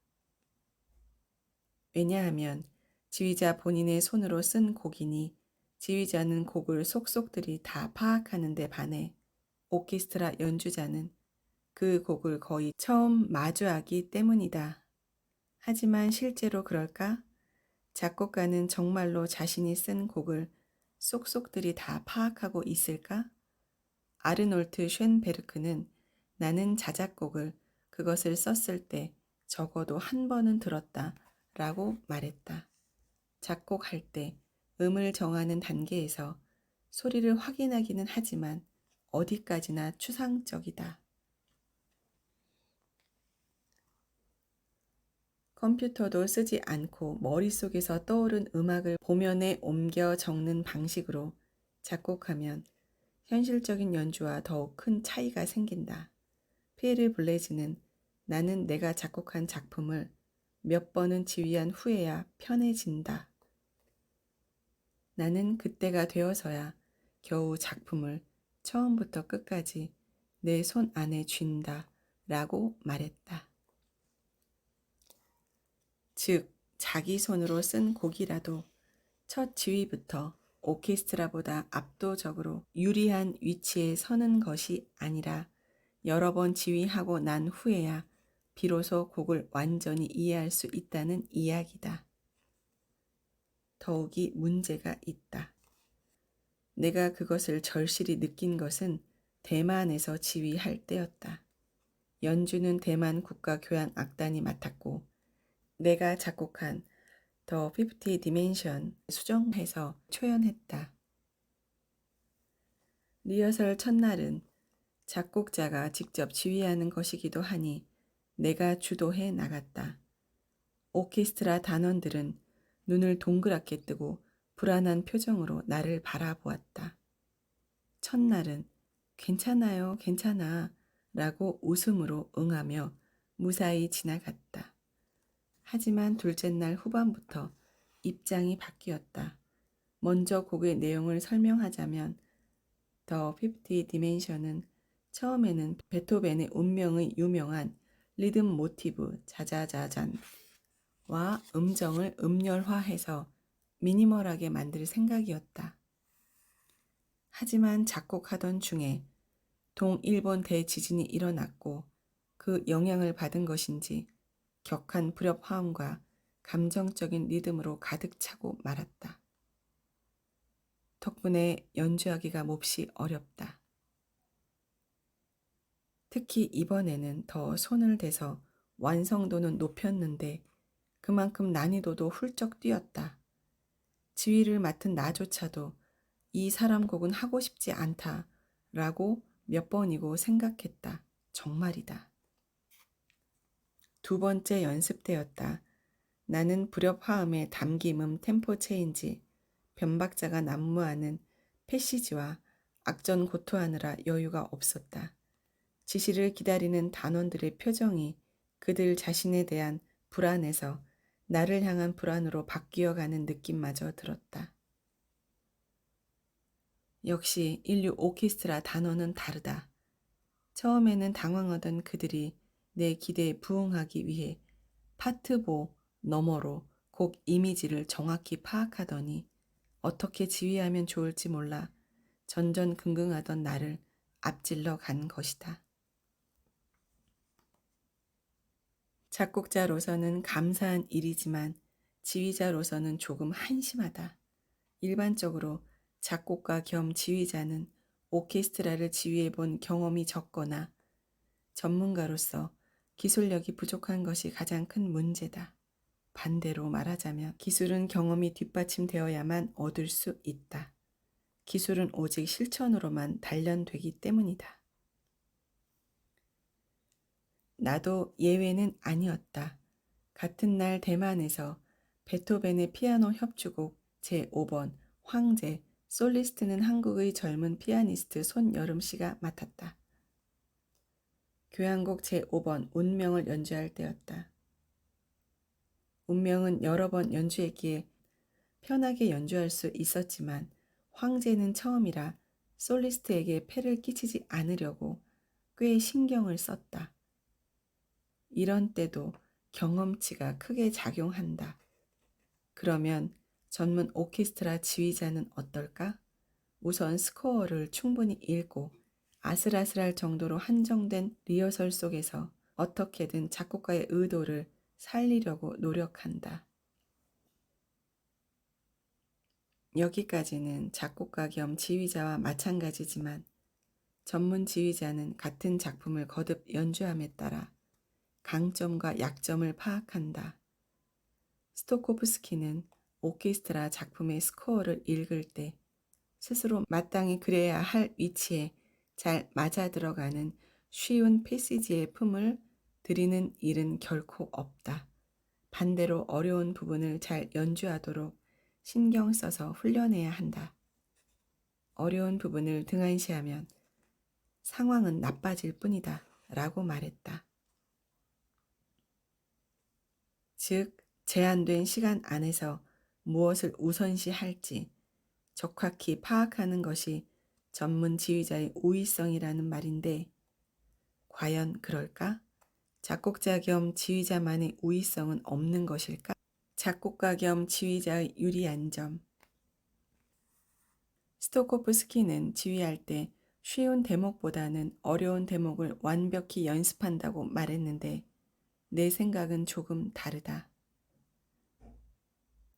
왜냐하면 지휘자 본인의 손으로 쓴 곡이니 지휘자는 곡을 속속들이 다 파악하는 데 반해 오케스트라 연주자는 그 곡을 거의 처음 마주하기 때문이다. 하지만 실제로 그럴까? 작곡가는 정말로 자신이 쓴 곡을 속속들이 다 파악하고 있을까? 아르놀트 쉔베르크는 나는 자작곡을 그것을 썼을 때 적어도 한 번은 들었다 라고 말했다. 작곡할 때 음을 정하는 단계에서 소리를 확인하기는 하지만 어디까지나 추상적이다. 컴퓨터도 쓰지 않고 머릿속에서 떠오른 음악을 보면에 옮겨 적는 방식으로 작곡하면 현실적인 연주와 더욱 큰 차이가 생긴다. 피에르 블레즈는 나는 내가 작곡한 작품을 몇 번은 지휘한 후에야 편해진다. 나는 그때가 되어서야 겨우 작품을 처음부터 끝까지 내 손 안에 쥔다 라고 말했다. 즉, 자기 손으로 쓴 곡이라도 첫 지휘부터 오케스트라보다 압도적으로 유리한 위치에 서는 것이 아니라 여러 번 지휘하고 난 후에야 비로소 곡을 완전히 이해할 수 있다는 이야기다. 더욱이 문제가 있다. 내가 그것을 절실히 느낀 것은 대만에서 지휘할 때였다. 연주는 대만 국가교향악단이 맡았고 내가 작곡한 The 50 Dimension 수정해서 초연했다. 리허설 첫날은 작곡자가 직접 지휘하는 것이기도 하니 내가 주도해 나갔다. 오케스트라 단원들은 눈을 동그랗게 뜨고 불안한 표정으로 나를 바라보았다. 첫날은 괜찮아요, 괜찮아 라고 웃음으로 응하며 무사히 지나갔다. 하지만 둘째 날 후반부터 입장이 바뀌었다. 먼저 곡의 내용을 설명하자면 The 50 Dimension은 처음에는 베토벤의 운명의 유명한 리듬 모티브 자자자잔와 음정을 음열화해서 미니멀하게 만들 생각이었다. 하지만 작곡하던 중에 동일본 대지진이 일어났고 그 영향을 받은 것인지 격한 불협화음과 감정적인 리듬으로 가득 차고 말았다. 덕분에 연주하기가 몹시 어렵다. 특히 이번에는 더 손을 대서 완성도는 높였는데 그만큼 난이도도 훌쩍 뛰었다. 지휘를 맡은 나조차도 이 사람 곡은 하고 싶지 않다 라고 몇 번이고 생각했다. 정말이다. 두 번째 연습 때였다. 나는 불협화음의 담김음 템포 체인지, 변박자가 난무하는 패시지와 악전 고투하느라 여유가 없었다. 지시를 기다리는 단원들의 표정이 그들 자신에 대한 불안에서 나를 향한 불안으로 바뀌어가는 느낌마저 들었다. 역시 인류 오케스트라 단원은 다르다. 처음에는 당황하던 그들이 내 기대에 부응하기 위해 파트보 너머로 곡 이미지를 정확히 파악하더니 어떻게 지휘하면 좋을지 몰라 전전긍긍하던 나를 앞질러 간 것이다. 작곡자로서는 감사한 일이지만 지휘자로서는 조금 한심하다. 일반적으로 작곡가 겸 지휘자는 오케스트라를 지휘해 본 경험이 적거나 전문가로서 기술력이 부족한 것이 가장 큰 문제다. 반대로 말하자면 기술은 경험이 뒷받침되어야만 얻을 수 있다. 기술은 오직 실천으로만 단련되기 때문이다. 나도 예외는 아니었다. 같은 날 대만에서 베토벤의 피아노 협주곡 제5번 황제 솔리스트는 한국의 젊은 피아니스트 손여름 씨가 맡았다. 교향곡 제5번 운명을 연주할 때였다. 운명은 여러 번 연주했기에 편하게 연주할 수 있었지만 황제는 처음이라 솔리스트에게 폐를 끼치지 않으려고 꽤 신경을 썼다. 이런 때도 경험치가 크게 작용한다. 그러면 전문 오케스트라 지휘자는 어떨까? 우선 스코어를 충분히 읽고 아슬아슬할 정도로 한정된 리허설 속에서 어떻게든 작곡가의 의도를 살리려고 노력한다. 여기까지는 작곡가 겸 지휘자와 마찬가지지만 전문 지휘자는 같은 작품을 거듭 연주함에 따라 강점과 약점을 파악한다. 스토코프스키는 오케스트라 작품의 스코어를 읽을 때 스스로 마땅히 그래야 할 위치에 잘 맞아 들어가는 쉬운 패시지의 품을 들이는 일은 결코 없다. 반대로 어려운 부분을 잘 연주하도록 신경 써서 훈련해야 한다. 어려운 부분을 등한시하면 상황은 나빠질 뿐이다 라고 말했다. 즉, 제한된 시간 안에서 무엇을 우선시할지 적확히 파악하는 것이 전문 지휘자의 우위성이라는 말인데 과연 그럴까? 작곡자 겸 지휘자만의 우위성은 없는 것일까? 작곡가 겸 지휘자의 유리한 점. 스토코프스키는 지휘할 때 쉬운 대목보다는 어려운 대목을 완벽히 연습한다고 말했는데 내 생각은 조금 다르다.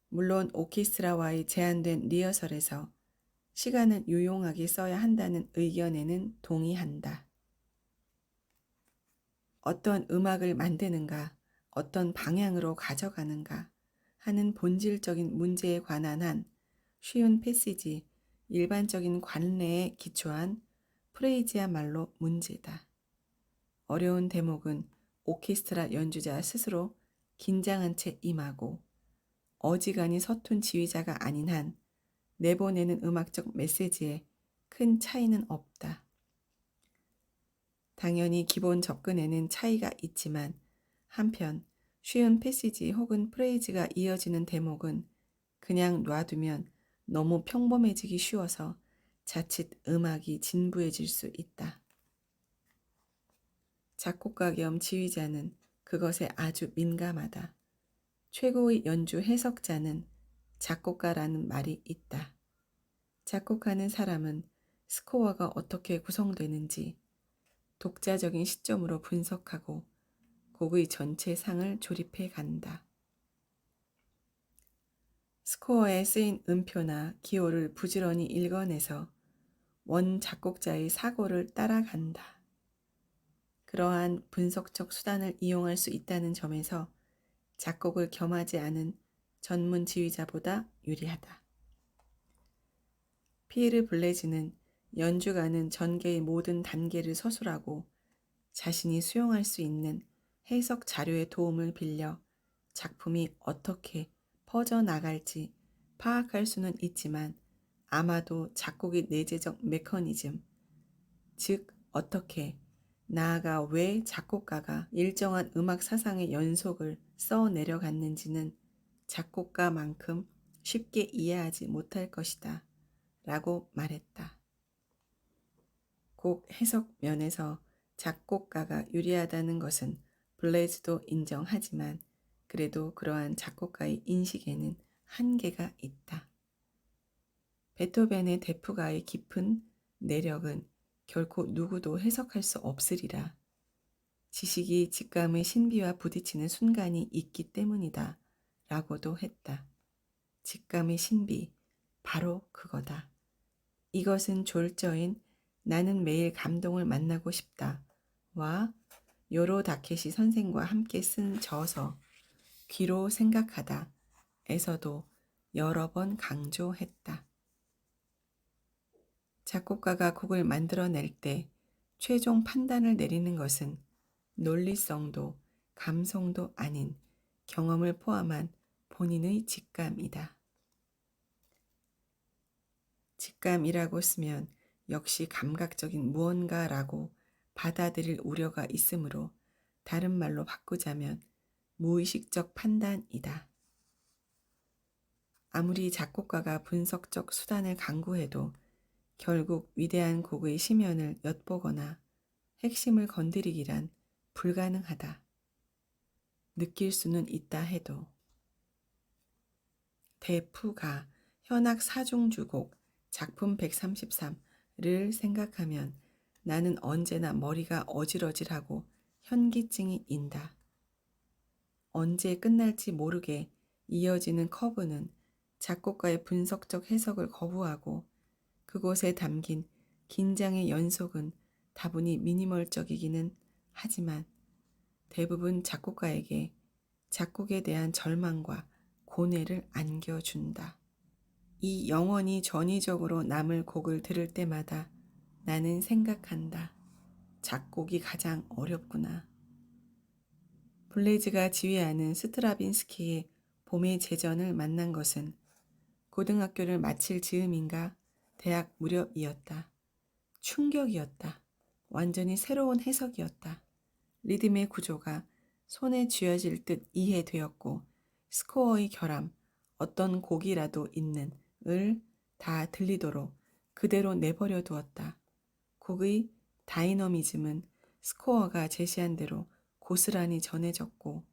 물론 오케스트라와의 제한된 리허설에서 시간을 유용하게 써야 한다는 의견에는 동의한다. 어떤 음악을 만드는가, 어떤 방향으로 가져가는가 하는 본질적인 문제에 관한 한 쉬운 패시지, 일반적인 관례에 기초한 프레이즈야말로 문제다. 어려운 대목은 오케스트라 연주자 스스로 긴장한 채 임하고 어지간히 서툰 지휘자가 아닌 한 내보내는 음악적 메시지에 큰 차이는 없다. 당연히 기본 접근에는 차이가 있지만 한편 쉬운 패시지 혹은 프레이즈가 이어지는 대목은 그냥 놔두면 너무 평범해지기 쉬워서 자칫 음악이 진부해질 수 있다. 작곡가 겸 지휘자는 그것에 아주 민감하다. 최고의 연주 해석자는 작곡가라는 말이 있다. 작곡하는 사람은 스코어가 어떻게 구성되는지 독자적인 시점으로 분석하고 곡의 전체 상을 조립해 간다. 스코어에 쓰인 음표나 기호를 부지런히 읽어내서 원 작곡자의 사고를 따라간다. 그러한 분석적 수단을 이용할 수 있다는 점에서 작곡을 겸하지 않은 전문 지휘자보다 유리하다. 피에르 블레즈는 연주가는 전개의 모든 단계를 서술하고 자신이 수용할 수 있는 해석 자료의 도움을 빌려 작품이 어떻게 퍼져나갈지 파악할 수는 있지만 아마도 작곡의 내재적 메커니즘, 즉 어떻게 나아가 왜 작곡가가 일정한 음악 사상의 연속을 써 내려갔는지는 작곡가만큼 쉽게 이해하지 못할 것이다 라고 말했다. 곡 해석 면에서 작곡가가 유리하다는 것은 블레즈도 인정하지만 그래도 그러한 작곡가의 인식에는 한계가 있다. 베토벤의 대프가의 깊은 내력은 결코 누구도 해석할 수 없으리라. 지식이 직감의 신비와 부딪히는 순간이 있기 때문이다 라고도 했다. 직감의 신비, 바로 그거다. 이것은 졸저인 나는 매일 감동을 만나고 싶다 와 요로 다케시 선생과 함께 쓴 저서 귀로 생각하다 에서도 여러 번 강조했다. 작곡가가 곡을 만들어낼 때 최종 판단을 내리는 것은 논리성도 감성도 아닌 경험을 포함한 본인의 직감이다. 직감이라고 쓰면 역시 감각적인 무언가라고 받아들일 우려가 있으므로 다른 말로 바꾸자면 무의식적 판단이다. 아무리 작곡가가 분석적 수단을 강구해도 결국 위대한 곡의 심연을 엿보거나 핵심을 건드리기란 불가능하다. 느낄 수는 있다 해도. 대푸가 현악 사중주곡 작품 133를 생각하면 나는 언제나 머리가 어질어질하고 현기증이 인다. 언제 끝날지 모르게 이어지는 커브는 작곡가의 분석적 해석을 거부하고 그곳에 담긴 긴장의 연속은 다분히 미니멀적이기는 하지만 대부분 작곡가에게 작곡에 대한 절망과 고뇌를 안겨준다. 이 영원히 전위적으로 남을 곡을 들을 때마다 나는 생각한다. 작곡이 가장 어렵구나. 블레이즈가 지휘하는 스트라빈스키의 봄의 제전을 만난 것은 고등학교를 마칠 즈음인가 대학 무렵이었다. 충격이었다. 완전히 새로운 해석이었다. 리듬의 구조가 손에 쥐어질 듯 이해되었고 스코어의 결함, 어떤 곡이라도 있는 을 다 들리도록 그대로 내버려 두었다. 곡의 다이너미즘은 스코어가 제시한 대로 고스란히 전해졌고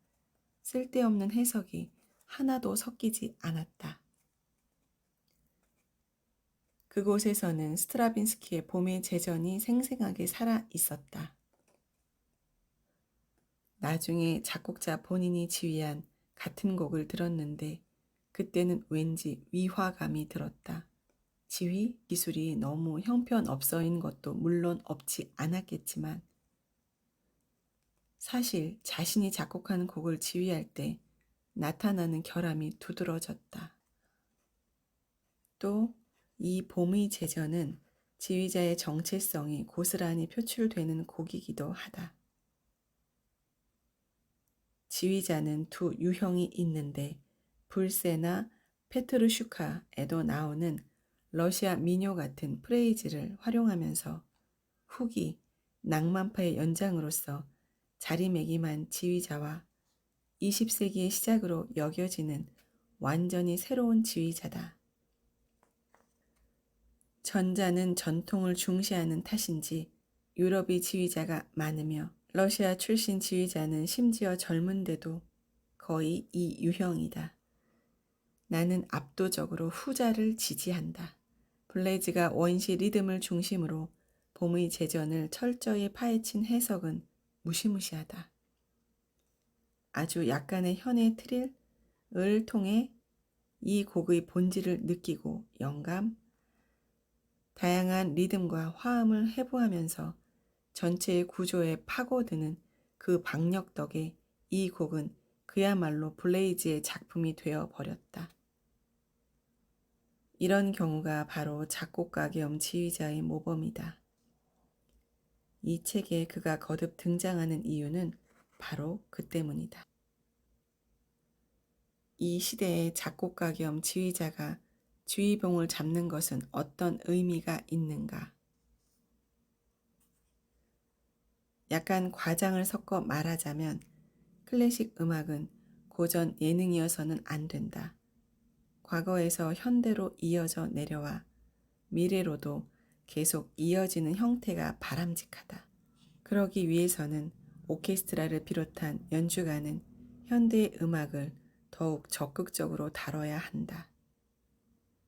쓸데없는 해석이 하나도 섞이지 않았다. 그곳에서는 스트라빈스키의 봄의 제전이 생생하게 살아 있었다. 나중에 작곡자 본인이 지휘한 같은 곡을 들었는데 그때는 왠지 위화감이 들었다. 지휘 기술이 너무 형편없어인 것도 물론 없지 않았겠지만 사실 자신이 작곡하는 곡을 지휘할 때 나타나는 결함이 두드러졌다. 또 이 봄의 제전은 지휘자의 정체성이 고스란히 표출되는 곡이기도 하다. 지휘자는 두 유형이 있는데 불세나 페트루슈카에도 나오는 러시아 민요 같은 프레이즈를 활용하면서 후기 낭만파의 연장으로서 자리매김한 지휘자와 20세기의 시작으로 여겨지는 완전히 새로운 지휘자다. 전자는 전통을 중시하는 탓인지 유럽의 지휘자가 많으며 러시아 출신 지휘자는 심지어 젊은데도 거의 이 유형이다. 나는 압도적으로 후자를 지지한다. 블레이즈가 원시 리듬을 중심으로 봄의 제전을 철저히 파헤친 해석은 무시무시하다. 아주 약간의 현의 트릴을 통해 이 곡의 본질을 느끼고 영감, 다양한 리듬과 화음을 해부하면서 전체의 구조에 파고드는 그 박력 덕에 이 곡은 그야말로 블레이즈의 작품이 되어 버렸다. 이런 경우가 바로 작곡가 겸 지휘자의 모범이다. 이 책에 그가 거듭 등장하는 이유는 바로 그 때문이다. 이 시대의 작곡가 겸 지휘자가 지휘봉을 잡는 것은 어떤 의미가 있는가? 약간 과장을 섞어 말하자면 클래식 음악은 고전 예능이어서는 안 된다. 과거에서 현대로 이어져 내려와 미래로도 계속 이어지는 형태가 바람직하다. 그러기 위해서는 오케스트라를 비롯한 연주가는 현대의 음악을 더욱 적극적으로 다뤄야 한다.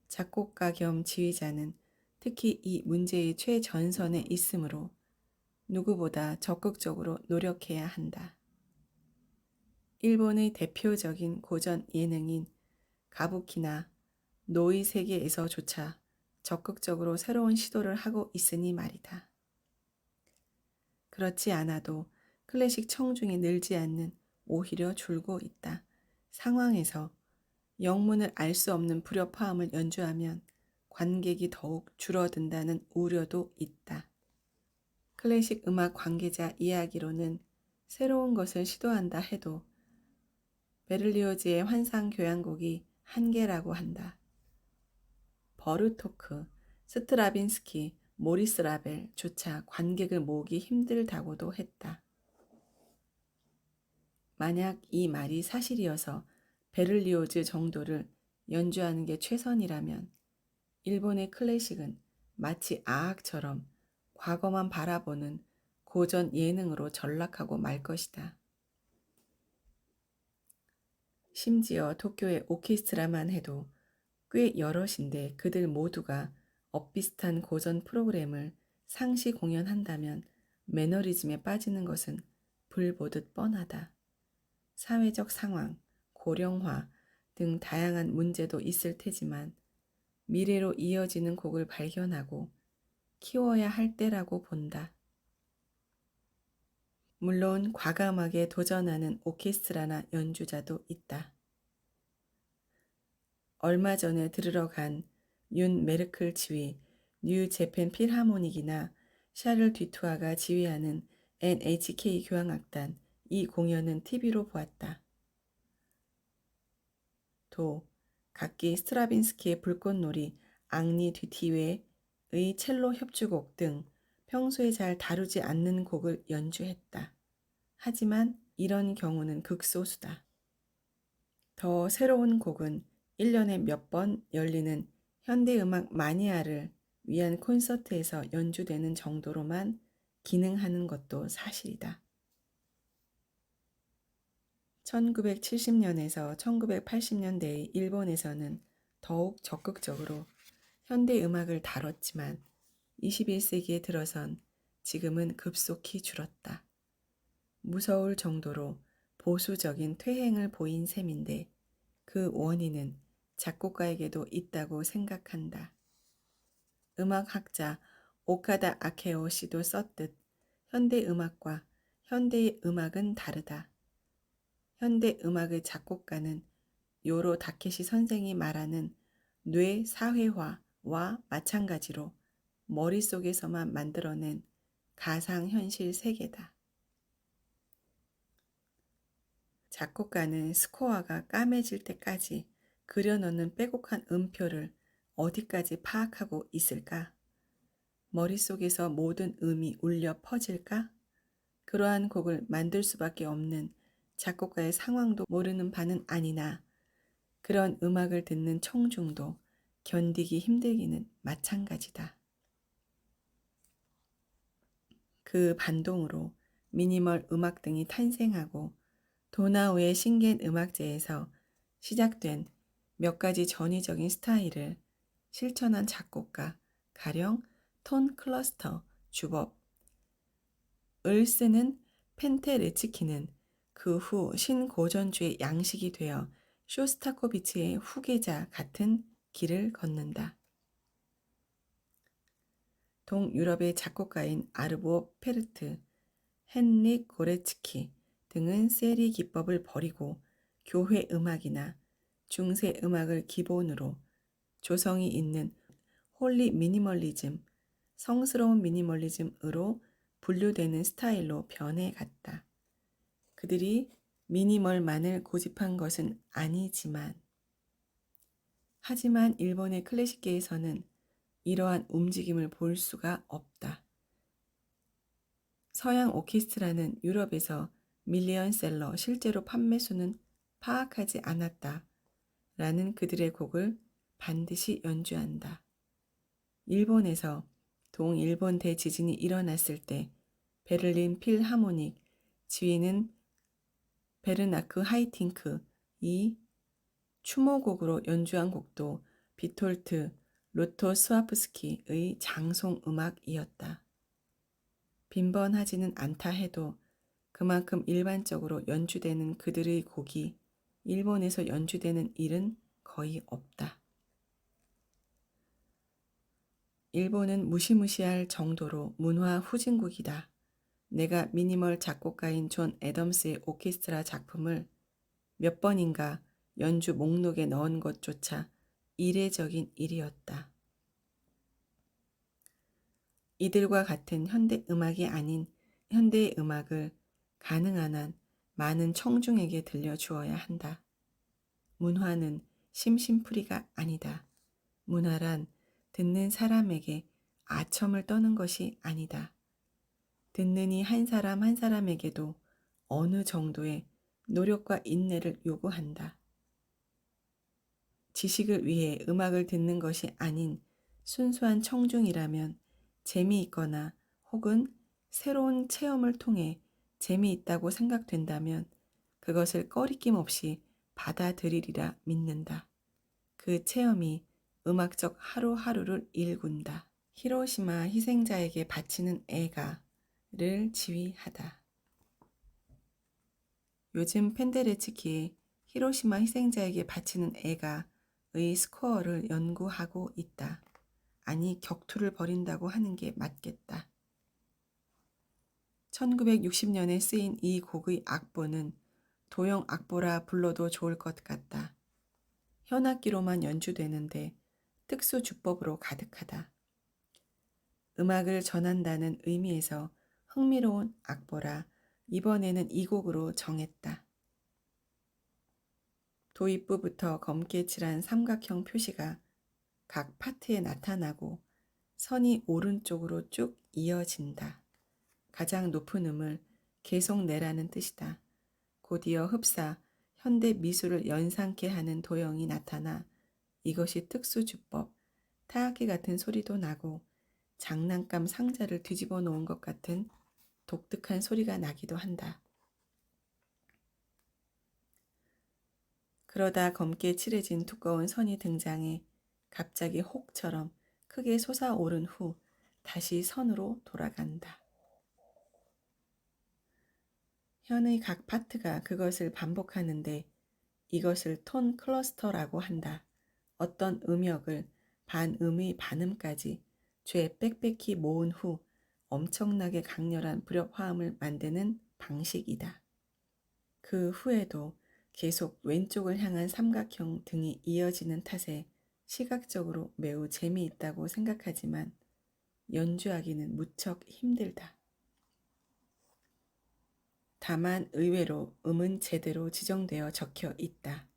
작곡가 겸 지휘자는 특히 이 문제의 최전선에 있으므로 누구보다 적극적으로 노력해야 한다. 일본의 대표적인 고전 예능인 가부키나 노의 세계에서조차 적극적으로 새로운 시도를 하고 있으니 말이다. 그렇지 않아도 클래식 청중이 늘지 않는, 오히려 줄고 있다. 상황에서 영문을 알 수 없는 불협화음을 연주하면 관객이 더욱 줄어든다는 우려도 있다. 클래식 음악 관계자 이야기로는 새로운 것을 시도한다 해도 베를리오즈의 환상 교향곡이 한계라고 한다. 버르토크, 스트라빈스키, 모리스 라벨조차 관객을 모으기 힘들다고도 했다. 만약 이 말이 사실이어서 베를리오즈 정도를 연주하는 게 최선이라면 일본의 클래식은 마치 아악처럼 과거만 바라보는 고전 예능으로 전락하고 말 것이다. 심지어 도쿄의 오케스트라만 해도 꽤 여럿인데 그들 모두가 엇비슷한 고전 프로그램을 상시 공연한다면 매너리즘에 빠지는 것은 불보듯 뻔하다. 사회적 상황, 고령화 등 다양한 문제도 있을 테지만 미래로 이어지는 곡을 발견하고 키워야 할 때라고 본다. 물론 과감하게 도전하는 오케스트라나 연주자도 있다. 얼마 전에 들으러 간 윤 메르클 지휘 뉴 재팬 필하모닉이나 샤를 뒤투아가 지휘하는 NHK 교향악단, 이 공연은 TV로 보았다. 도, 각기 스트라빈스키의 불꽃놀이, 앙리 뒤티웨의 첼로 협주곡 등 평소에 잘 다루지 않는 곡을 연주했다. 하지만 이런 경우는 극소수다. 더 새로운 곡은 1년에 몇 번 열리는 현대음악 마니아를 위한 콘서트에서 연주되는 정도로만 기능하는 것도 사실이다. 1970년에서 1980년대의 일본에서는 더욱 적극적으로 현대음악을 다뤘지만 21세기에 들어선 지금은 급속히 줄었다. 무서울 정도로 보수적인 퇴행을 보인 셈인데 그 원인은 작곡가에게도 있다고 생각한다. 음악학자 오카다 아케오 씨도 썼듯 현대음악과 현대의 음악은 다르다. 현대음악의 작곡가는 요로 다케시 선생이 말하는 뇌 사회화와 마찬가지로 머릿속에서만 만들어낸 가상현실 세계다. 작곡가는 스코어가 까매질 때까지 그려넣는 빼곡한 음표를 어디까지 파악하고 있을까? 머릿속에서 모든 음이 울려 퍼질까? 그러한 곡을 만들 수밖에 없는 작곡가의 상황도 모르는 바는 아니나 그런 음악을 듣는 청중도 견디기 힘들기는 마찬가지다. 그 반동으로 미니멀 음악 등이 탄생하고 도나우의 신겐 음악제에서 시작된 몇 가지 전위적인 스타일을 실천한 작곡가, 가령 톤 클러스터, 주법, 을 쓰는 펜테레츠키는 그 후 신고전주의 양식이 되어 쇼스타코비치의 후계자 같은 길을 걷는다. 동유럽의 작곡가인 아르보 페르트, 헨릭 고레츠키 등은 세리 기법을 버리고 교회 음악이나 중세 음악을 기본으로 조성이 있는 홀리 미니멀리즘, 성스러운 미니멀리즘으로 분류되는 스타일로 변해갔다. 그들이 미니멀만을 고집한 것은 아니지만, 하지만 일본의 클래식계에서는 이러한 움직임을 볼 수가 없다. 서양 오케스트라는 유럽에서 밀리언셀러 실제로 판매수는 파악하지 않았다. 라는 그들의 곡을 반드시 연주한다. 일본에서 동일본 대지진이 일어났을 때 베를린 필하모닉 지휘는 베르나크 하이팅크 이 추모곡으로 연주한 곡도 비톨트 로토스와프스키의 장송 음악이었다. 빈번하지는 않다 해도 그만큼 일반적으로 연주되는 그들의 곡이 일본에서 연주되는 일은 거의 없다. 일본은 무시무시할 정도로 문화 후진국이다. 내가 미니멀 작곡가인 존 애덤스의 오케스트라 작품을 몇 번인가 연주 목록에 넣은 것조차 이례적인 일이었다. 이들과 같은 현대 음악이 아닌 현대의 음악을 가능한 한 많은 청중에게 들려주어야 한다. 문화는 심심풀이가 아니다. 문화란 듣는 사람에게 아첨을 떠는 것이 아니다. 듣는 이 한 사람 한 사람에게도 어느 정도의 노력과 인내를 요구한다. 지식을 위해 음악을 듣는 것이 아닌 순수한 청중이라면 재미있거나 혹은 새로운 체험을 통해 재미있다고 생각된다면 그것을 꺼리낌 없이 받아들이리라 믿는다. 그 체험이 음악적 하루하루를 일군다. 히로시마 희생자에게 바치는 애가를 지휘하다. 요즘 펜데레츠키의 히로시마 희생자에게 바치는 애가의 스코어를 연구하고 있다. 아니 격투를 벌인다고 하는 게 맞겠다. 1960년에 쓰인 이 곡의 악보는 도형 악보라 불러도 좋을 것 같다. 현악기로만 연주되는데 특수 주법으로 가득하다. 음악을 전한다는 의미에서 흥미로운 악보라 이번에는 이 곡으로 정했다. 도입부부터 검게 칠한 삼각형 표시가 각 파트에 나타나고 선이 오른쪽으로 쭉 이어진다. 가장 높은 음을 계속 내라는 뜻이다. 곧이어 흡사, 현대 미술을 연상케 하는 도형이 나타나 이것이 특수주법, 타악기 같은 소리도 나고 장난감 상자를 뒤집어 놓은 것 같은 독특한 소리가 나기도 한다. 그러다 검게 칠해진 두꺼운 선이 등장해 갑자기 혹처럼 크게 솟아오른 후 다시 선으로 돌아간다. 현의 각 파트가 그것을 반복하는데 이것을 톤 클러스터라고 한다. 어떤 음역을 반음의 반음까지 죄 빽빽히 모은 후 엄청나게 강렬한 불협화음을 만드는 방식이다. 그 후에도 계속 왼쪽을 향한 삼각형 등이 이어지는 탓에 시각적으로 매우 재미있다고 생각하지만 연주하기는 무척 힘들다. 다만 의외로 음은 제대로 지정되어 적혀 있다.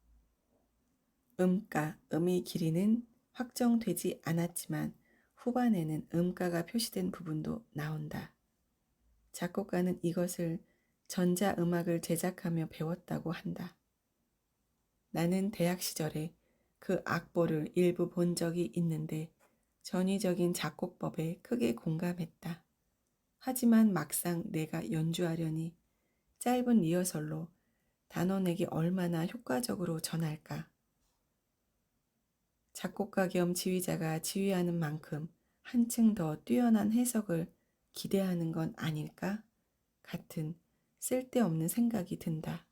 음가, 음의 길이는 확정되지 않았지만 후반에는 음가가 표시된 부분도 나온다. 작곡가는 이것을 전자음악을 제작하며 배웠다고 한다. 나는 대학 시절에 그 악보를 일부 본 적이 있는데 전위적인 작곡법에 크게 공감했다. 하지만 막상 내가 연주하려니 짧은 리허설로 단원에게 얼마나 효과적으로 전할까? 작곡가 겸 지휘자가 지휘하는 만큼 한층 더 뛰어난 해석을 기대하는 건 아닐까? 같은 쓸데없는 생각이 든다.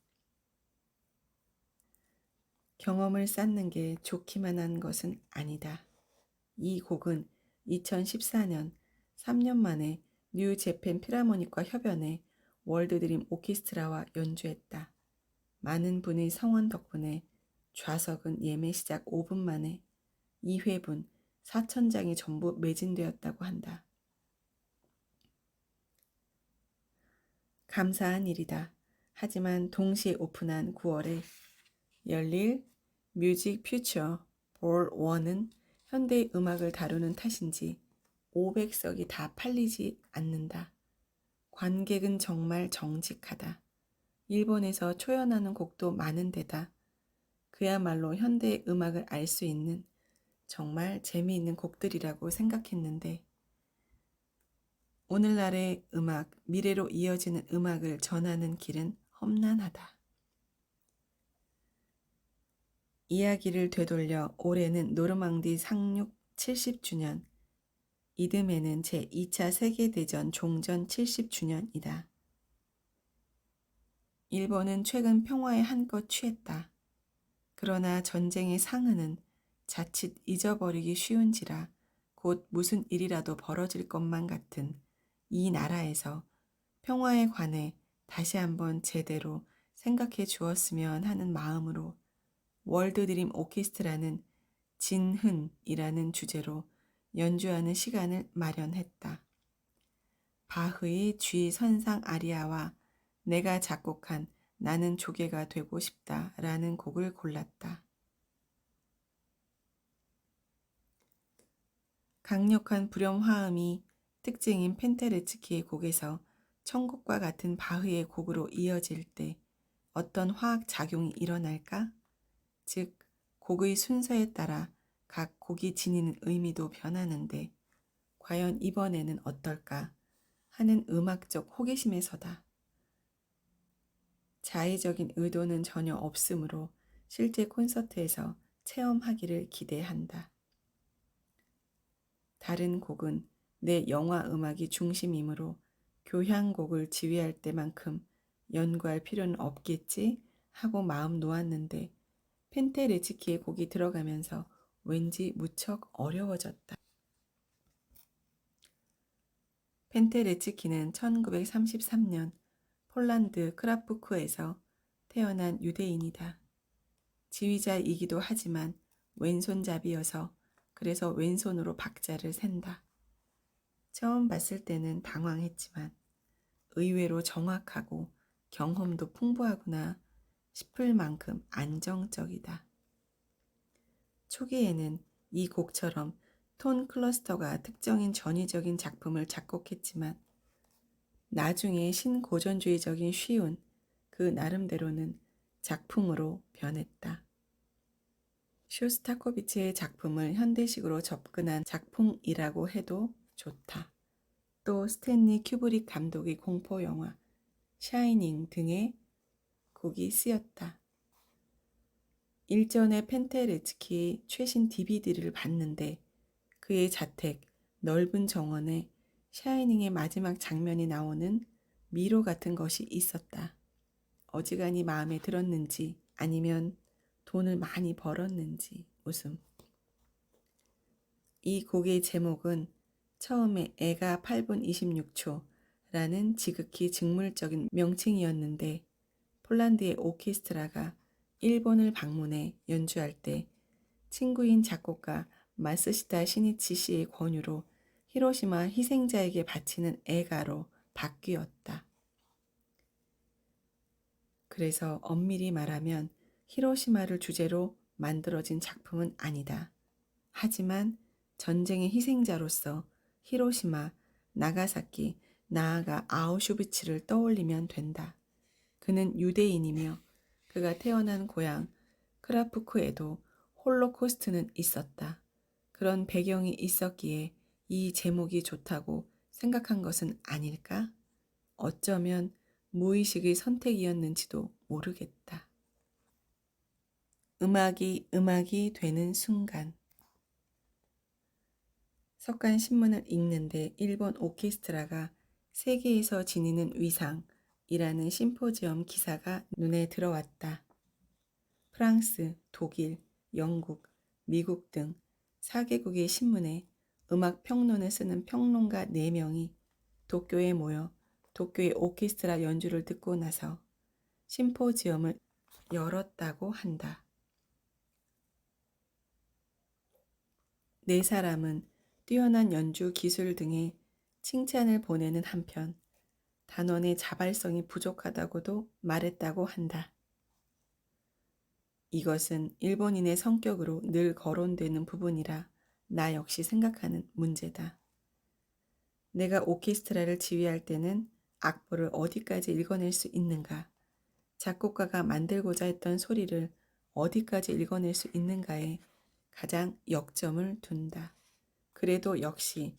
경험을 쌓는 게 좋기만 한 것은 아니다. 이 곡은 2014년 3년 만에 뉴 재팬 필하모닉과 협연해 월드드림 오케스트라와 연주했다. 많은 분의 성원 덕분에 좌석은 예매 시작 5분 만에 2회분 4,000장이 전부 매진되었다고 한다. 감사한 일이다. 하지만 동시에 오픈한 9월에 열릴 뮤직 퓨처 볼 1은 현대의 음악을 다루는 탓인지 500석이 다 팔리지 않는다. 관객은 정말 정직하다. 일본에서 초연하는 곡도 많은 데다 그야말로 현대의 음악을 알 수 있는 정말 재미있는 곡들이라고 생각했는데 오늘날의 음악, 미래로 이어지는 음악을 전하는 길은 험난하다. 이야기를 되돌려 올해는 노르망디 상륙 70주년, 이듬해는 제2차 세계대전 종전 70주년이다. 일본은 최근 평화에 한껏 취했다. 그러나 전쟁의 상흔은 자칫 잊어버리기 쉬운지라 곧 무슨 일이라도 벌어질 것만 같은 이 나라에서 평화에 관해 다시 한번 제대로 생각해 주었으면 하는 마음으로 월드 드림 오케스트라는 진흔이라는 주제로 연주하는 시간을 마련했다. 바흐의 G 선상 아리아와 내가 작곡한 나는 조개가 되고 싶다라는 곡을 골랐다. 강력한 불렴 화음이 특징인 펜데레츠키의 곡에서 천국과 같은 바흐의 곡으로 이어질 때 어떤 화학 작용이 일어날까? 즉, 곡의 순서에 따라 각 곡이 지니는 의미도 변하는데 과연 이번에는 어떨까 하는 음악적 호기심에서다. 자의적인 의도는 전혀 없으므로 실제 콘서트에서 체험하기를 기대한다. 다른 곡은 내 영화 음악이 중심이므로 교향곡을 지휘할 때만큼 연구할 필요는 없겠지 하고 마음 놓았는데 펜데레츠키의 곡이 들어가면서 왠지 무척 어려워졌다. 펜데레츠키는 1933년 폴란드 크라푸크에서 태어난 유대인이다. 지휘자이기도 하지만 왼손잡이여서 그래서 왼손으로 박자를 센다. 처음 봤을 때는 당황했지만 의외로 정확하고 경험도 풍부하구나 싶을 만큼 안정적이다. 초기에는 이 곡처럼 톤 클러스터가 특정인 전위적인 작품을 작곡했지만 나중에 신고전주의적인 쉬운 그 나름대로는 작품으로 변했다. 쇼스타코비치의 작품을 현대식으로 접근한 작품이라고 해도 좋다. 또 스탠리 큐브릭 감독의 공포영화 샤이닝 등의 곡이 쓰였다. 일전에 펜데레츠키의 최신 DVD를 봤는데 그의 자택 넓은 정원에 샤이닝의 마지막 장면이 나오는 미로 같은 것이 있었다. 어지간히 마음에 들었는지 아니면 돈을 많이 벌었는지 웃음. 이 곡의 제목은 처음에 애가 8분 26초라는 지극히 직물적인 명칭이었는데 폴란드의 오케스트라가 일본을 방문해 연주할 때 친구인 작곡가 마스시타 시니치 씨의 권유로 히로시마 희생자에게 바치는 애가로 바뀌었다. 그래서 엄밀히 말하면 히로시마를 주제로 만들어진 작품은 아니다. 하지만 전쟁의 희생자로서 히로시마, 나가사키, 나아가 아우슈비츠를 떠올리면 된다. 그는 유대인이며 그가 태어난 고향 크라푸크에도 홀로코스트는 있었다. 그런 배경이 있었기에 이 제목이 좋다고 생각한 것은 아닐까? 어쩌면 무의식의 선택이었는지도 모르겠다. 음악이 되는 순간. 석간 신문을 읽는데 일본 오케스트라가 세계에서 지니는 위상이라는 심포지엄 기사가 눈에 들어왔다. 프랑스, 독일, 영국, 미국 등 4개국의 신문에 음악 평론을 쓰는 평론가 4명이 도쿄에 모여 도쿄의 오케스트라 연주를 듣고 나서 심포지엄을 열었다고 한다. 4사람은 뛰어난 연주 기술 등의 칭찬을 보내는 한편 단원의 자발성이 부족하다고도 말했다고 한다. 이것은 일본인의 성격으로 늘 거론되는 부분이라 나 역시 생각하는 문제다. 내가 오케스트라를 지휘할 때는 악보를 어디까지 읽어낼 수 있는가, 작곡가가 만들고자 했던 소리를 어디까지 읽어낼 수 있는가에 가장 역점을 둔다. 그래도 역시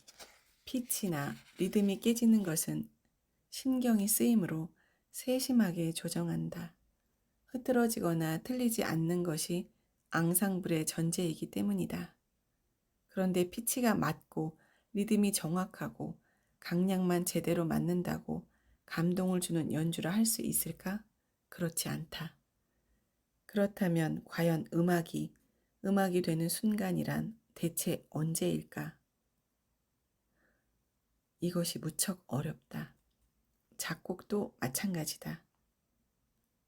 피치나 리듬이 깨지는 것은 신경이 쓰이므로 세심하게 조정한다. 흐트러지거나 틀리지 않는 것이 앙상블의 전제이기 때문이다. 그런데 피치가 맞고 리듬이 정확하고 강약만 제대로 맞는다고 감동을 주는 연주를 할 수 있을까? 그렇지 않다. 그렇다면 과연 음악이 되는 순간이란 대체 언제일까? 이것이 무척 어렵다. 작곡도 마찬가지다.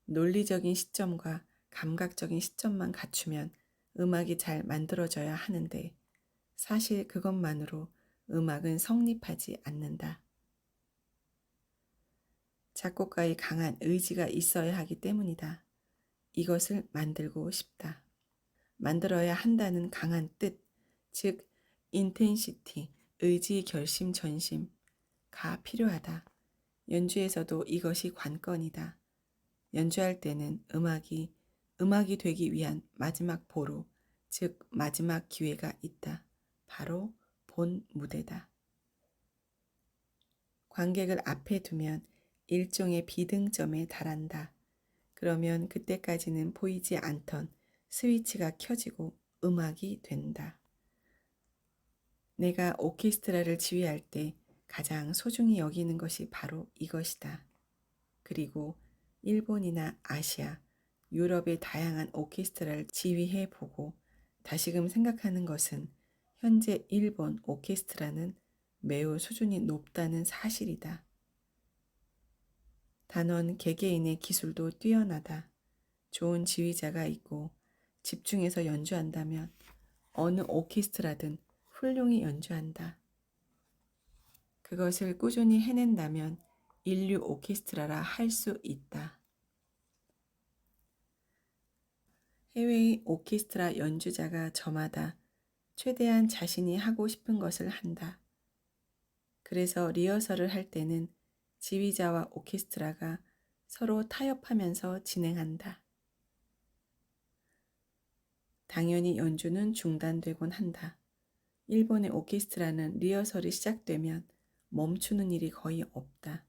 논리적인 시점과 감각적인 시점만 갖추면 음악이 잘 만들어져야 하는데 사실 그것만으로 음악은 성립하지 않는다. 작곡가의 강한 의지가 있어야 하기 때문이다. 이것을 만들고 싶다. 만들어야 한다는 강한 뜻, 즉 인텐시티, 의지, 결심, 전심가 필요하다. 연주에서도 이것이 관건이다. 연주할 때는 음악이 되기 위한 마지막 보루, 즉 마지막 기회가 있다. 바로 본 무대다. 관객을 앞에 두면 일종의 비등점에 달한다. 그러면 그때까지는 보이지 않던 스위치가 켜지고 음악이 된다. 내가 오케스트라를 지휘할 때 가장 소중히 여기는 것이 바로 이것이다. 그리고 일본이나 아시아, 유럽의 다양한 오케스트라를 지휘해 보고 다시금 생각하는 것은 현재 일본 오케스트라는 매우 수준이 높다는 사실이다. 단원 개개인의 기술도 뛰어나다. 좋은 지휘자가 있고 집중해서 연주한다면 어느 오케스트라든 훌륭히 연주한다. 그것을 꾸준히 해낸다면 인류 오케스트라라 할 수 있다. 해외의 오케스트라 연주자가 저마다 최대한 자신이 하고 싶은 것을 한다. 그래서 리허설을 할 때는 지휘자와 오케스트라가 서로 타협하면서 진행한다. 당연히 연주는 중단되곤 한다. 일본의 오케스트라는 리허설이 시작되면 멈추는 일이 거의 없다.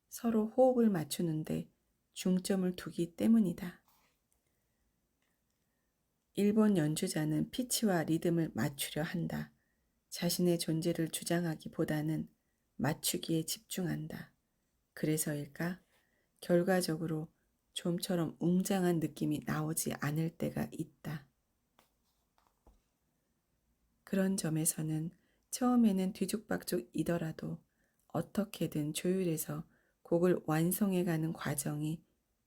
서로 호흡을 맞추는데 중점을 두기 때문이다. 일본 연주자는 피치와 리듬을 맞추려 한다. 자신의 존재를 주장하기보다는 맞추기에 집중한다. 그래서일까? 결과적으로 좀처럼 웅장한 느낌이 나오지 않을 때가 있다. 그런 점에서는 처음에는 뒤죽박죽이더라도 어떻게든 조율해서 곡을 완성해가는 과정이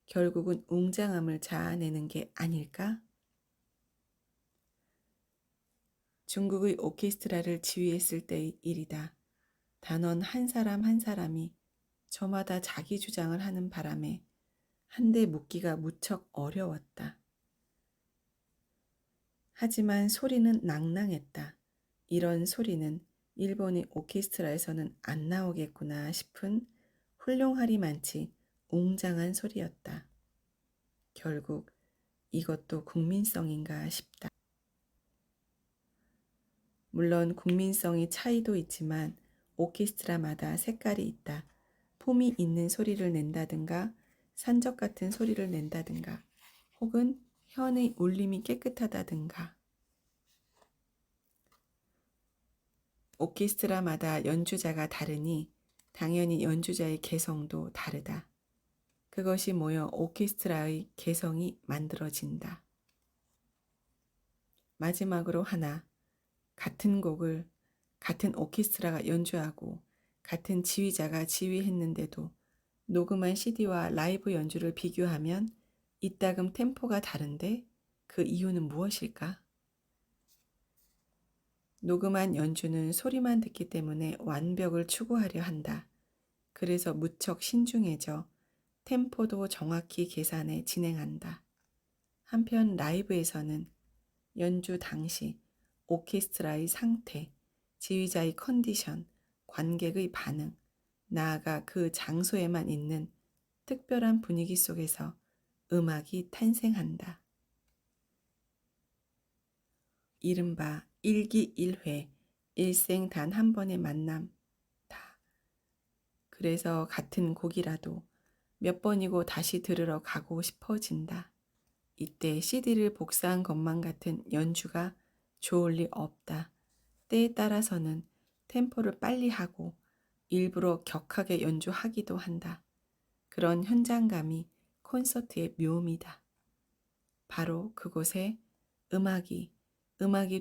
결국은 웅장함을 자아내는 게 아닐까? 중국의 오케스트라를 지휘했을 때의 일이다. 단원 한 사람 한 사람이 저마다 자기 주장을 하는 바람에 한데 묻기가 무척 어려웠다. 하지만 소리는 낭낭했다. 이런 소리는 일본의 오케스트라에서는 안 나오겠구나 싶은 훌륭하리만치 웅장한 소리였다. 결국 이것도 국민성인가 싶다. 물론 국민성의 차이도 있지만 오케스트라마다 색깔이 있다. 폼이 있는 소리를 낸다든가 산적 같은 소리를 낸다든가 혹은 현의 울림이 깨끗하다든가 오케스트라마다 연주자가 다르니 당연히 연주자의 개성도 다르다. 그것이 모여 오케스트라의 개성이 만들어진다. 마지막으로 하나, 같은 곡을 같은 오케스트라가 연주하고 같은 지휘자가 지휘했는데도 녹음한 CD와 라이브 연주를 비교하면 이따금 템포가 다른데 그 이유는 무엇일까? 녹음한 연주는 소리만 듣기 때문에 완벽을 추구하려 한다. 그래서 무척 신중해져 템포도 정확히 계산해 진행한다. 한편 라이브에서는 연주 당시 오케스트라의 상태, 지휘자의 컨디션, 관객의 반응, 나아가 그 장소에만 있는 특별한 분위기 속에서 음악이 탄생한다. 이른바 일기일회, 일생 단 한 번의 만남. 그래서 같은 곡이라도 몇 번이고 다시 들으러 가고 싶어진다. 이때 CD를 복사한 것만 같은 연주가 좋을 리 없다. 때에 따라서는 템포를 빨리 하고 일부러 격하게 연주하기도 한다. 그런 현장감이 콘서트의 묘미다. 바로 그곳에 음악이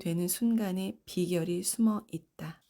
되는 순간의 비결이 숨어 있다.